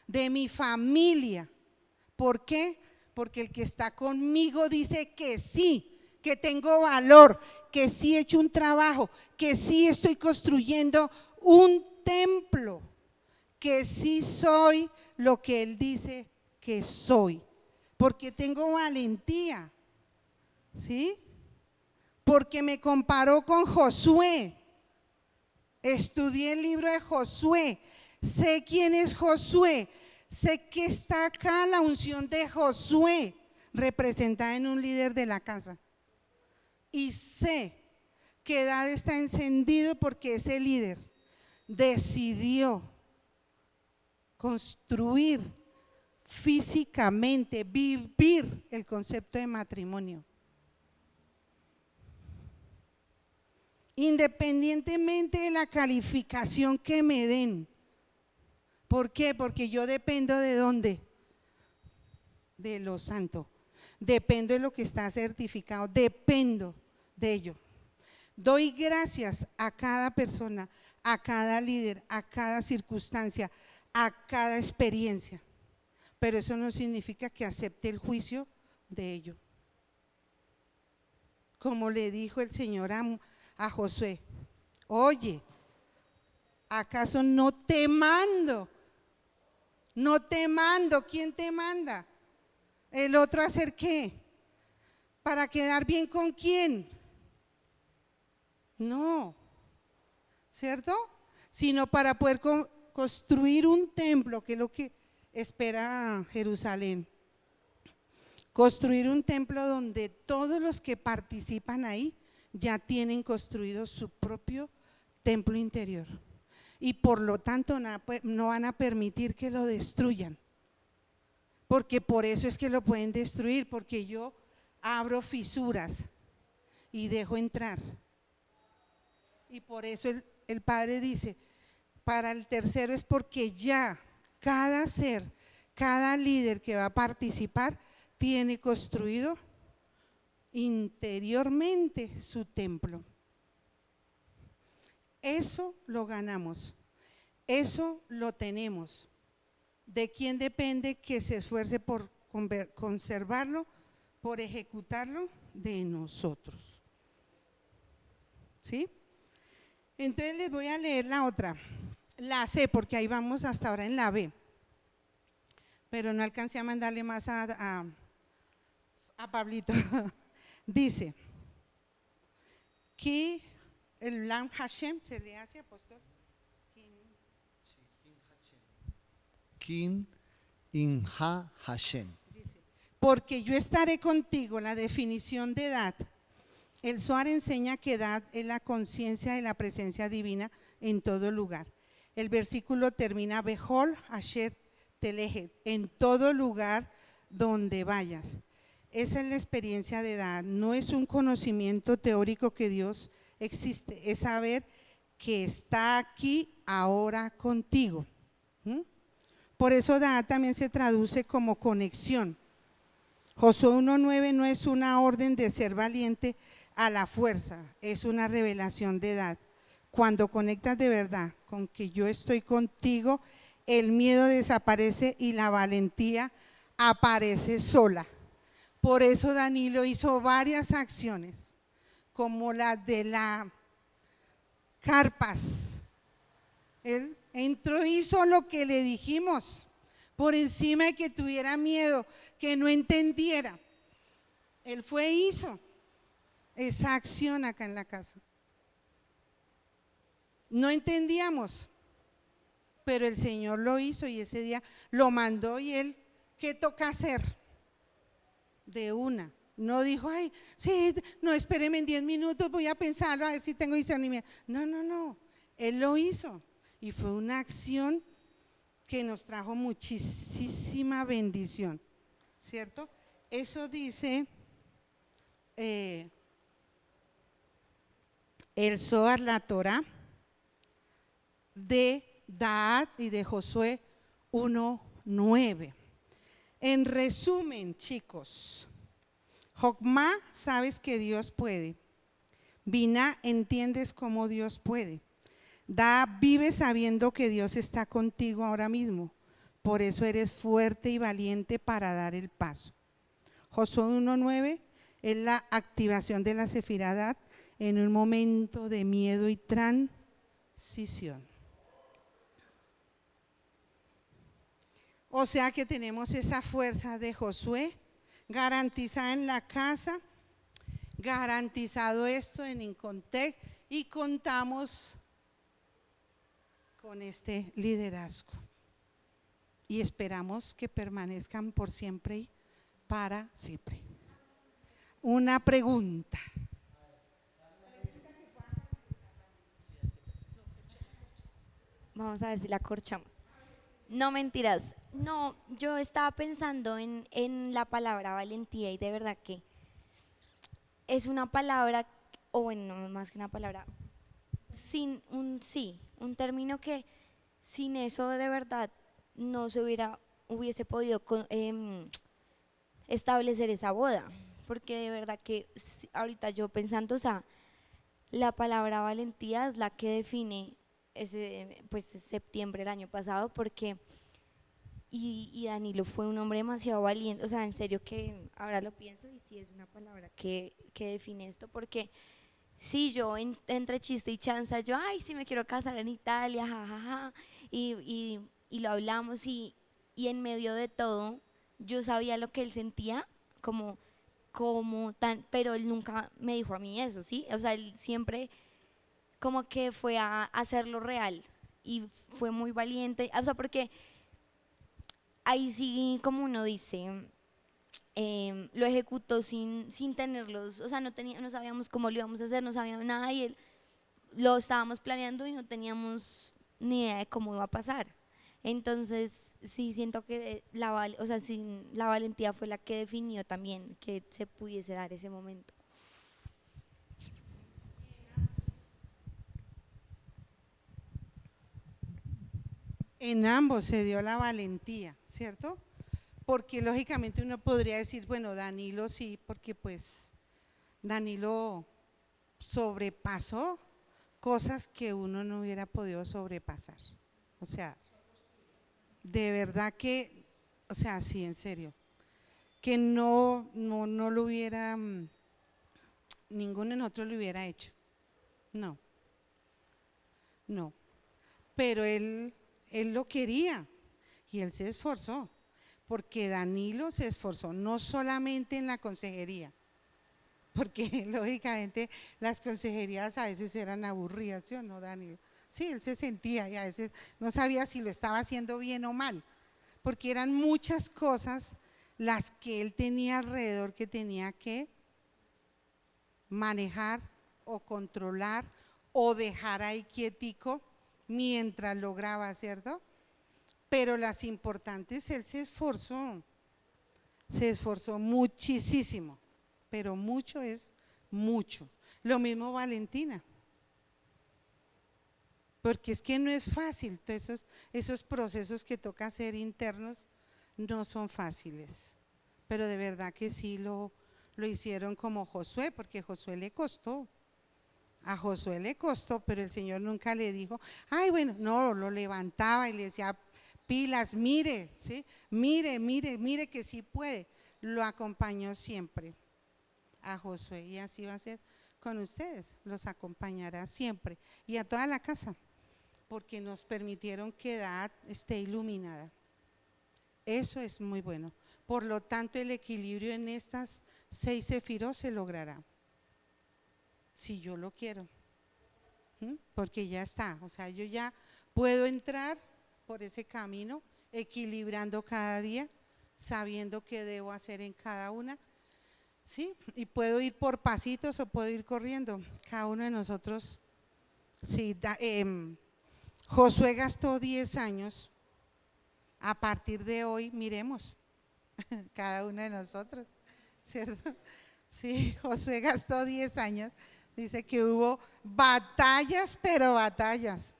de mi familia. ¿Por qué? Porque el que está conmigo dice que sí, que tengo valor, que sí he hecho un trabajo, que sí estoy construyendo un templo, que sí soy lo que él dice que soy, porque tengo valentía, ¿sí? Porque me comparó con Josué, estudié el libro de Josué, sé quién es Josué, sé que está acá la unción de Josué representada en un líder de la casa, y sé que DAD está encendido porque ese líder decidió construir físicamente, vivir el concepto de matrimonio. Independientemente de la calificación que me den. ¿Por qué? Porque yo dependo de dónde, de lo santo, dependo de lo que está certificado, dependo de ello. Doy gracias a cada persona, a cada líder, a cada circunstancia, a cada experiencia, pero eso no significa que acepte el juicio de ello. Como le dijo el Señor a Josué, oye, ¿acaso no te mando? No te mando, ¿quién te manda? ¿El otro a hacer qué? ¿Para quedar bien con quién? No, ¿cierto? Sino para poder construir un templo, que es lo que espera Jerusalén. Construir un templo donde todos los que participan ahí ya tienen construido su propio templo interior. Y por lo tanto no van a permitir que lo destruyan, porque por eso es que lo pueden destruir, porque yo abro fisuras y dejo entrar. Y por eso el Padre dice, para el tercero es porque ya cada ser, cada líder que va a participar tiene construido interiormente su templo. Eso lo ganamos, eso lo tenemos. ¿De quién depende que se esfuerce por conservarlo, por ejecutarlo? De nosotros. ¿Sí? Entonces les voy a leer la otra, la C, porque ahí vamos hasta ahora en la B, pero no alcancé a mandarle más a Pablito. Dice, que el Lam Hashem se le hace, apóstol. Kin Inha Hashem. Dice, porque yo estaré contigo, la definición de DAD. El Zohar enseña que DAD es la conciencia de la presencia divina en todo lugar. El versículo termina, Behol Asher Telejet, en todo lugar donde vayas. Esa es la experiencia de edad, no es un conocimiento teórico que Dios existe, es saber que está aquí ahora contigo. Por eso Dad también se traduce como conexión. Josué 1:9 no es una orden de ser valiente a la fuerza, es una revelación de edad. Cuando conectas de verdad con que yo estoy contigo, el miedo desaparece y la valentía aparece sola. Por eso Danilo hizo varias acciones, como las de las carpas. Él entró, hizo lo que le dijimos, por encima de que tuviera miedo, que no entendiera. Él fue y hizo esa acción acá en la casa. No entendíamos, pero el Señor lo hizo y ese día lo mandó y él, ¿qué toca hacer? De una. No dijo, ay, sí, no, espéreme en 10 minutos, voy a pensarlo, a ver si tengo discernimiento. No, él lo hizo y fue una acción que nos trajo muchísima bendición, ¿cierto? Eso dice el Zohar, la Torah, de Daat y de Josué 1:9. En resumen, chicos, Jokmá, sabes que Dios puede. Biná, entiendes cómo Dios puede. Da, vive sabiendo que Dios está contigo ahora mismo. Por eso eres fuerte y valiente para dar el paso. Josué 1:9 es la activación de la Sefirá en un momento de miedo y transición. O sea que tenemos esa fuerza de Josué garantizada en la casa, garantizado esto en Incontec y contamos con este liderazgo y esperamos que permanezcan por siempre y para siempre. Una pregunta. Vamos a ver si la corchamos. No, mentiras. No, yo estaba pensando en la palabra valentía y de verdad que es una palabra, o bueno, no más que una palabra, sin un término que sin eso de verdad no se hubiese podido establecer esa boda, porque de verdad que ahorita yo pensando, o sea, la palabra valentía es la que define septiembre del año pasado, porque y Danilo fue un hombre demasiado valiente, o sea, en serio que ahora lo pienso y sí es una palabra que define esto, porque sí, yo entre chiste y chanza, yo, ay, sí me quiero casar en Italia, jajaja, y lo hablamos y en medio de todo yo sabía lo que él sentía, como pero él nunca me dijo a mí eso, ¿sí? O sea, él siempre como que fue a hacerlo real y fue muy valiente, o sea, porque ahí sí, como uno dice, lo ejecutó sin tenerlos, o sea, no sabíamos cómo lo íbamos a hacer, no sabíamos nada y lo estábamos planeando y no teníamos ni idea de cómo iba a pasar. Entonces, sí siento que la valentía fue la que definió también que se pudiese dar ese momento. En ambos se dio la valentía, ¿cierto? Porque lógicamente uno podría decir, bueno, Danilo sí, porque pues Danilo sobrepasó cosas que uno no hubiera podido sobrepasar. O sea, de verdad que, o sea, sí, en serio, que no lo hubiera, ninguno de nosotros lo hubiera hecho. No, pero él lo quería y él se esforzó, porque Danilo se esforzó no solamente en la consejería, porque lógicamente las consejerías a veces eran aburridas, ¿sí o no, Danilo? Sí, él se sentía y a veces no sabía si lo estaba haciendo bien o mal, porque eran muchas cosas las que él tenía alrededor que tenía que manejar o controlar o dejar ahí quietico mientras lograba, ¿cierto? Pero las importantes, él se esforzó muchísimo, pero mucho es mucho. Lo mismo Valentina, porque es que no es fácil, esos procesos que toca hacer internos no son fáciles, pero de verdad que sí lo hicieron como Josué, porque a Josué le costó, pero el Señor nunca le dijo, ay bueno, no, lo levantaba y le decía, pilas, mire, ¿sí? Mire que sí puede, lo acompañó siempre a Josué y así va a ser con ustedes, los acompañará siempre y a toda la casa, porque nos permitieron que Dad esté iluminada. Eso es muy bueno. Por lo tanto, el equilibrio en estas 6 sefirot se logrará, si yo lo quiero, porque ya está, o sea, yo ya puedo entrar por ese camino, equilibrando cada día, sabiendo qué debo hacer en cada una, ¿sí? Y puedo ir por pasitos o puedo ir corriendo, cada uno de nosotros. Sí, Josué gastó 10 años, a partir de hoy, miremos, cada uno de nosotros, ¿cierto? Sí, Josué gastó 10 años, dice que hubo batallas, pero batallas.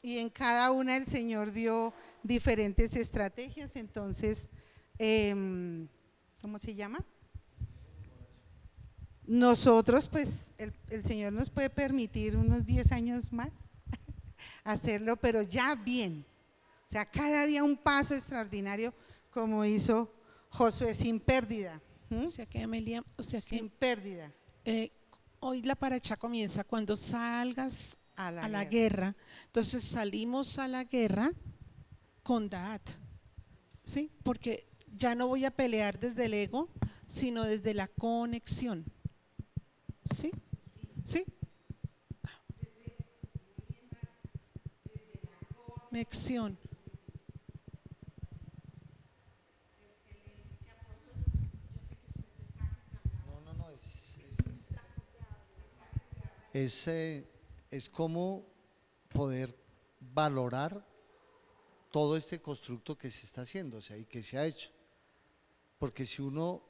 Y en cada una el Señor dio diferentes estrategias, entonces, ¿cómo se llama? Nosotros, pues, el Señor nos puede permitir unos 10 años más hacerlo, pero ya bien. O sea, cada día un paso extraordinario como hizo Josué, sin pérdida. O sea que, Amelia, sin pérdida. Hoy la paracha comienza cuando salgas a la guerra. Entonces salimos a la guerra con Dad, ¿sí? Porque ya no voy a pelear desde el ego, sino desde la conexión. ¿Sí? ¿Sí? Conexión. Es como poder valorar todo este constructo que se está haciendo, o sea, y que se ha hecho. Porque si uno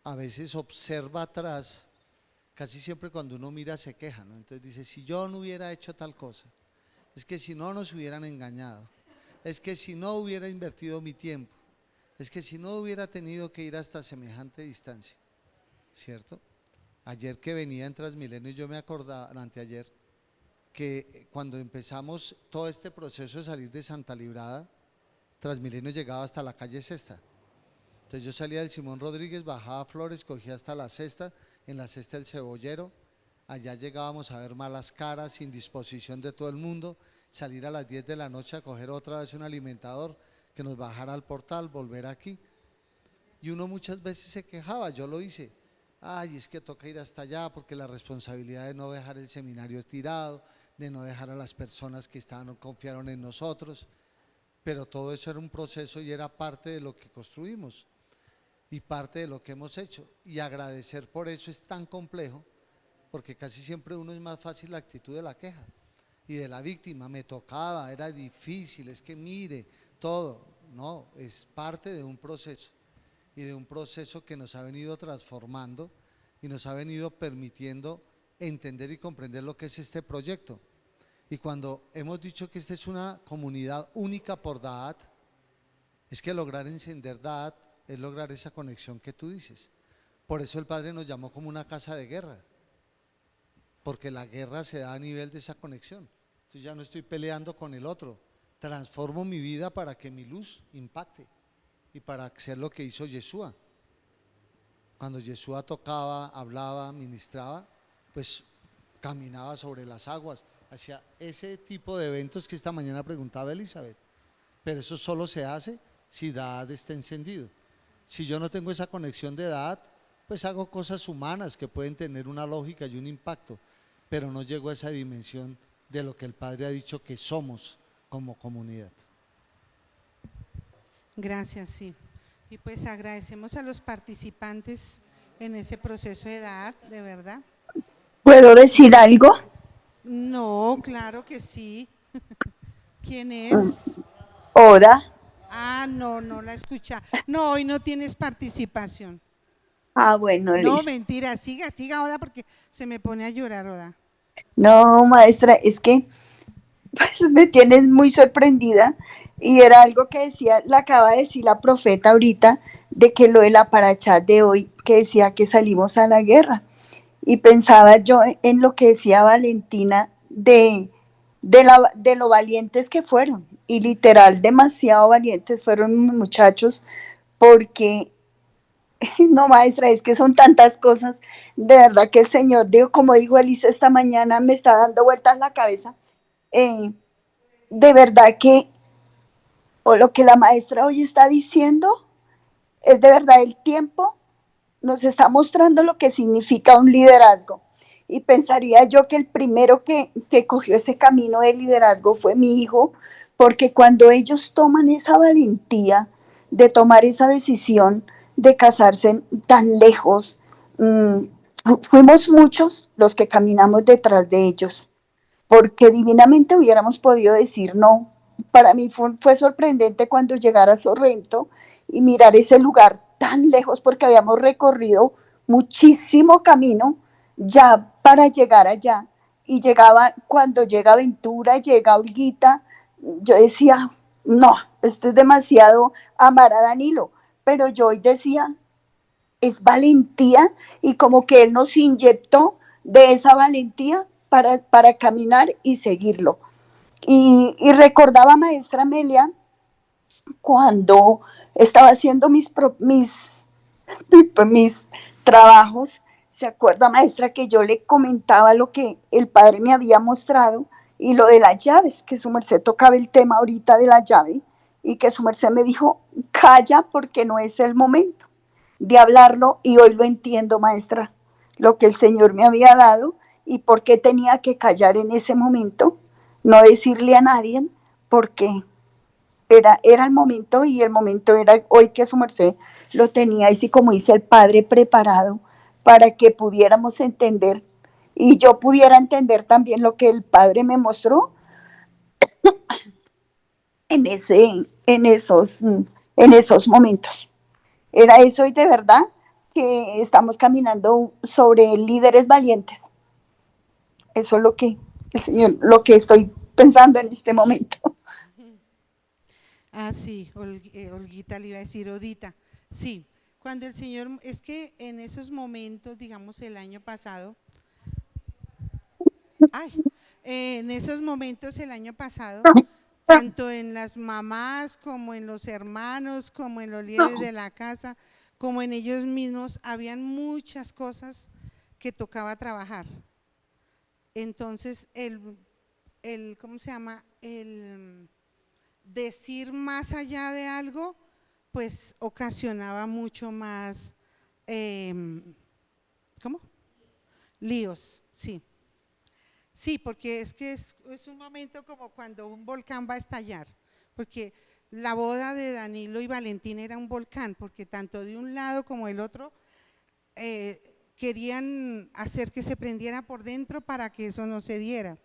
a veces observa atrás, casi siempre cuando uno mira se queja, ¿no? Entonces dice, si yo no hubiera hecho tal cosa, es que si no nos hubieran engañado, es que si no hubiera invertido mi tiempo, es que si no hubiera tenido que ir hasta semejante distancia, ¿cierto? Ayer que venía en Transmilenio yo me acordaba, anteayer, que cuando empezamos todo este proceso de salir de Santa Librada, Transmilenio llegaba hasta la calle Sexta. Entonces yo salía del Simón Rodríguez, bajaba a Flores, cogía hasta la Sexta, en la Sexta el Cebollero, allá llegábamos a ver malas caras, indisposición de todo el mundo, salir a las 10 de la noche a coger otra vez un alimentador, que nos bajara al Portal, volver aquí. Y uno muchas veces se quejaba, yo lo hice, ay, es que toca ir hasta allá porque la responsabilidad de no dejar el seminario tirado, de no dejar a las personas que confiaron en nosotros, pero todo eso era un proceso y era parte de lo que construimos y parte de lo que hemos hecho, y agradecer por eso es tan complejo, porque casi siempre uno es más fácil la actitud de la queja y de la víctima, me tocaba, era difícil, es que mire, todo, no, es parte de un proceso y de un proceso que nos ha venido transformando y nos ha venido permitiendo entender y comprender lo que es este proyecto. Y cuando hemos dicho que esta es una comunidad única por Da'at, es que lograr encender Da'at es lograr esa conexión que tú dices. Por eso el Padre nos llamó como una casa de guerra, porque la guerra se da a nivel de esa conexión. Entonces ya no estoy peleando con el otro, transformo mi vida para que mi luz impacte y para hacer lo que hizo Yeshua. Cuando Yeshua tocaba, hablaba, ministraba, pues caminaba sobre las aguas, hacia ese tipo de eventos que esta mañana preguntaba Elizabeth. Pero eso solo se hace si Da'at está encendido. Si yo no tengo esa conexión de Da'at, pues hago cosas humanas que pueden tener una lógica y un impacto, pero no llego a esa dimensión de lo que el Padre ha dicho que somos como comunidad. Gracias, sí. Y pues agradecemos a los participantes en ese proceso de Da'at, de verdad. ¿Puedo decir algo? No, claro que sí. ¿Quién es? Oda. Ah, no, no la escucha. No, hoy no tienes participación. Ah, bueno, No, listo. mentira, siga, Oda, porque se me pone a llorar, Oda. No, maestra, es que pues me tienes muy sorprendida y era algo que decía, la acaba de decir la profeta ahorita, de que lo de la paracha de hoy, que decía que salimos a la guerra. Y pensaba yo en lo que decía Valentina de lo valientes que fueron. Y literal, demasiado valientes fueron muchachos, porque, no, maestra, es que son tantas cosas. De verdad que el Señor, digo, como dijo Elisa esta mañana, me está dando vueltas en la cabeza. Eh, de verdad que, o lo que la maestra hoy está diciendo, es de verdad el tiempo nos está mostrando lo que significa un liderazgo. Y pensaría yo que el primero que cogió ese camino de liderazgo fue mi hijo, porque cuando ellos toman esa valentía de tomar esa decisión de casarse tan lejos, fuimos muchos los que caminamos detrás de ellos, porque divinamente hubiéramos podido decir no. Para mí fue sorprendente cuando llegara a Sorrento y mirar ese lugar tan lejos, porque habíamos recorrido muchísimo camino ya para llegar allá. Y llegaba, cuando llega Ventura, llega Olguita, yo decía, no, esto es demasiado amar a Danilo. Pero yo hoy decía, es valentía, y como que él nos inyectó de esa valentía para caminar y seguirlo. Y recordaba, maestra Amelia, cuando estaba haciendo mis trabajos, ¿se acuerda, maestra, que yo le comentaba lo que el padre me había mostrado y lo de las llaves, que su merced tocaba el tema ahorita de la llave, y que su merced me dijo, calla porque no es el momento de hablarlo? Y hoy lo entiendo, maestra, lo que el Señor me había dado y por qué tenía que callar en ese momento, no decirle a nadie, porque era el momento, y el momento era hoy, que su merced lo tenía, así como dice el Padre, preparado para que pudiéramos entender y yo pudiera entender también lo que el Padre me mostró en esos momentos. Era eso, y de verdad que estamos caminando sobre líderes valientes. Eso es lo que el Señor, lo que estoy pensando en este momento. Ah, sí, Olguita le iba a decir, Odita. Sí, cuando el Señor, es que en esos momentos, digamos el año pasado, en esos momentos el año pasado, tanto en las mamás como en los hermanos, como en los líderes de la casa, como en ellos mismos, habían muchas cosas que tocaba trabajar. Entonces, ¿cómo se llama? El decir más allá de algo, pues ocasionaba mucho más, ¿cómo? Líos, sí. Sí, porque es que es un momento como cuando un volcán va a estallar, porque la boda de Danilo y Valentina era un volcán, porque tanto de un lado como del otro querían hacer que se prendiera por dentro para que eso no se diera.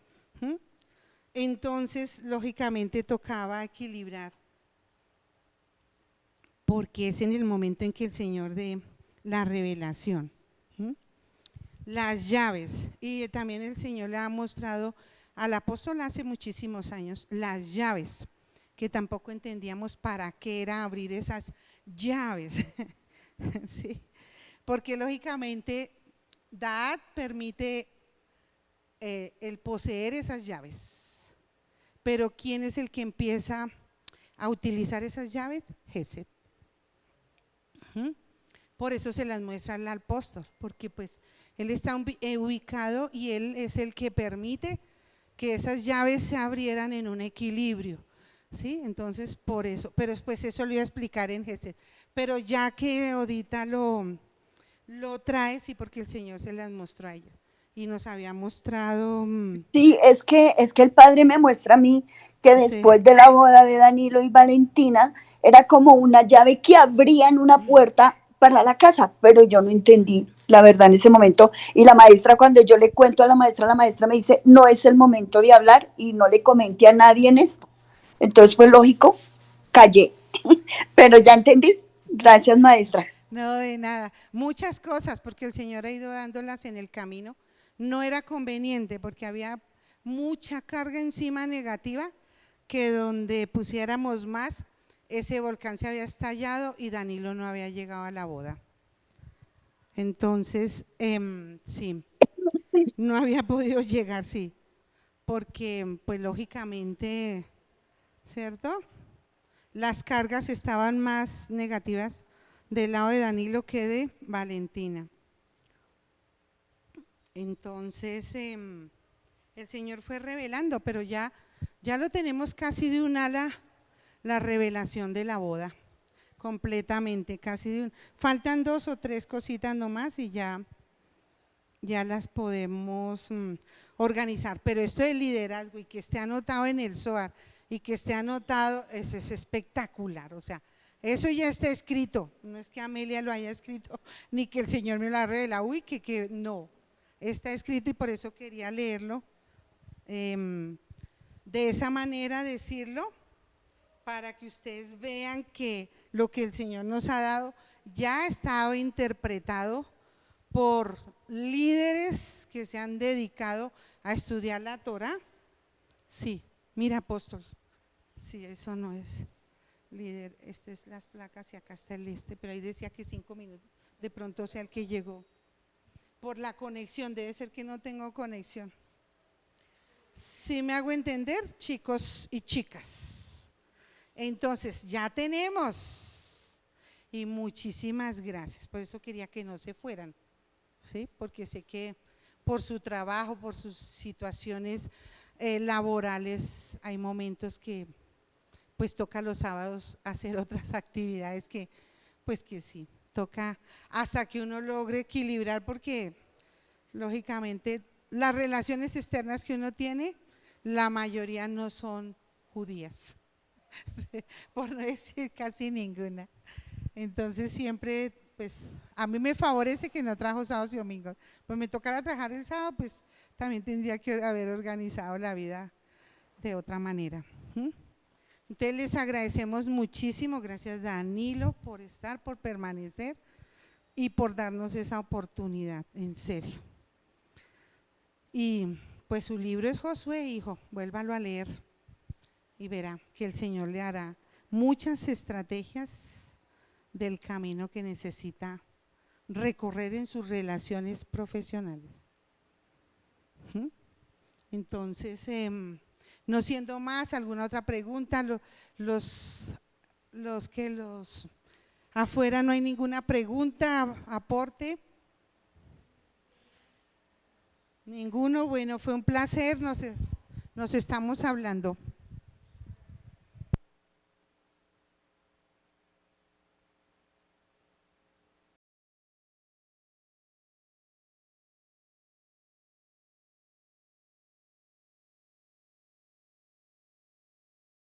Entonces, lógicamente tocaba equilibrar, porque es en el momento en que el Señor dé la revelación. Las llaves, y también el Señor le ha mostrado al apóstol hace muchísimos años las llaves, que tampoco entendíamos para qué era abrir esas llaves. Sí, porque lógicamente Dad permite el poseer esas llaves, pero ¿quién es el que empieza a utilizar esas llaves? Gesed. Por eso se las muestra al apóstol, porque pues él está ubicado y él es el que permite que esas llaves se abrieran en un equilibrio, ¿sí? Entonces, por eso, pero después eso lo iba a explicar en Gesed. Pero ya que Odita lo trae, sí, porque el Señor se las mostró a ella y nos había mostrado. Sí, es que el Padre me muestra a mí que después Sí. de la boda de Danilo y Valentina era como una llave que abría en una puerta para la casa, pero yo no entendí la verdad, en ese momento. Y la maestra, cuando yo le cuento a la maestra me dice, no es el momento de hablar y no le comente a nadie en esto. Entonces, pues lógico, callé. Pero ya entendí. Gracias, maestra. No, de nada. Muchas cosas, porque el Señor ha ido dándolas en el camino. No era conveniente, porque había mucha carga encima negativa, que donde pusiéramos más, ese volcán se había estallado y Danilo no había llegado a la boda. Entonces, sí, no había podido llegar, sí, porque pues lógicamente, ¿cierto? Las cargas estaban más negativas del lado de Danilo que de Valentina. Entonces, el Señor fue revelando, pero ya lo tenemos casi de un ala, la revelación de la boda, completamente, casi de un, faltan 2 o 3 cositas nomás y ya las podemos organizar. Pero esto del liderazgo y que esté anotado en el Zohar y que esté anotado, es espectacular, o sea, eso ya está escrito, no es que Amelia lo haya escrito, ni que el Señor me lo ha revelado, uy, que no, está escrito y por eso quería leerlo, de esa manera decirlo, para que ustedes vean que lo que el Señor nos ha dado ya ha estado interpretado por líderes que se han dedicado a estudiar la Torah. Sí, mira, apóstol, sí, eso no es líder, estas es las placas y acá está el pero ahí decía que 5 minutos, de pronto sea el que llegó. Por la conexión, debe ser que no tengo conexión. ¿Sí me hago entender, chicos y chicas? Entonces, ya tenemos, y muchísimas gracias, por eso quería que no se fueran, ¿sí? Porque sé que por su trabajo, por sus situaciones laborales, hay momentos que pues toca los sábados hacer otras actividades que pues que sí, toca hasta que uno logre equilibrar, porque lógicamente las relaciones externas que uno tiene, la mayoría no son judías, por no decir casi ninguna. Entonces siempre, pues a mí me favorece que no trabajo sábados y domingos, pues me tocará trabajar el sábado, pues también tendría que haber organizado la vida de otra manera. Entonces les agradecemos muchísimo, gracias Danilo por estar, por permanecer y por darnos esa oportunidad, en serio. Y pues su libro es Josué, hijo, vuélvalo a leer y verá que el Señor le hará muchas estrategias del camino que necesita recorrer en sus relaciones profesionales. Entonces, no siendo más, ¿alguna otra pregunta? Los afuera no hay ninguna pregunta, aporte. Ninguno, bueno, fue un placer, nos estamos hablando.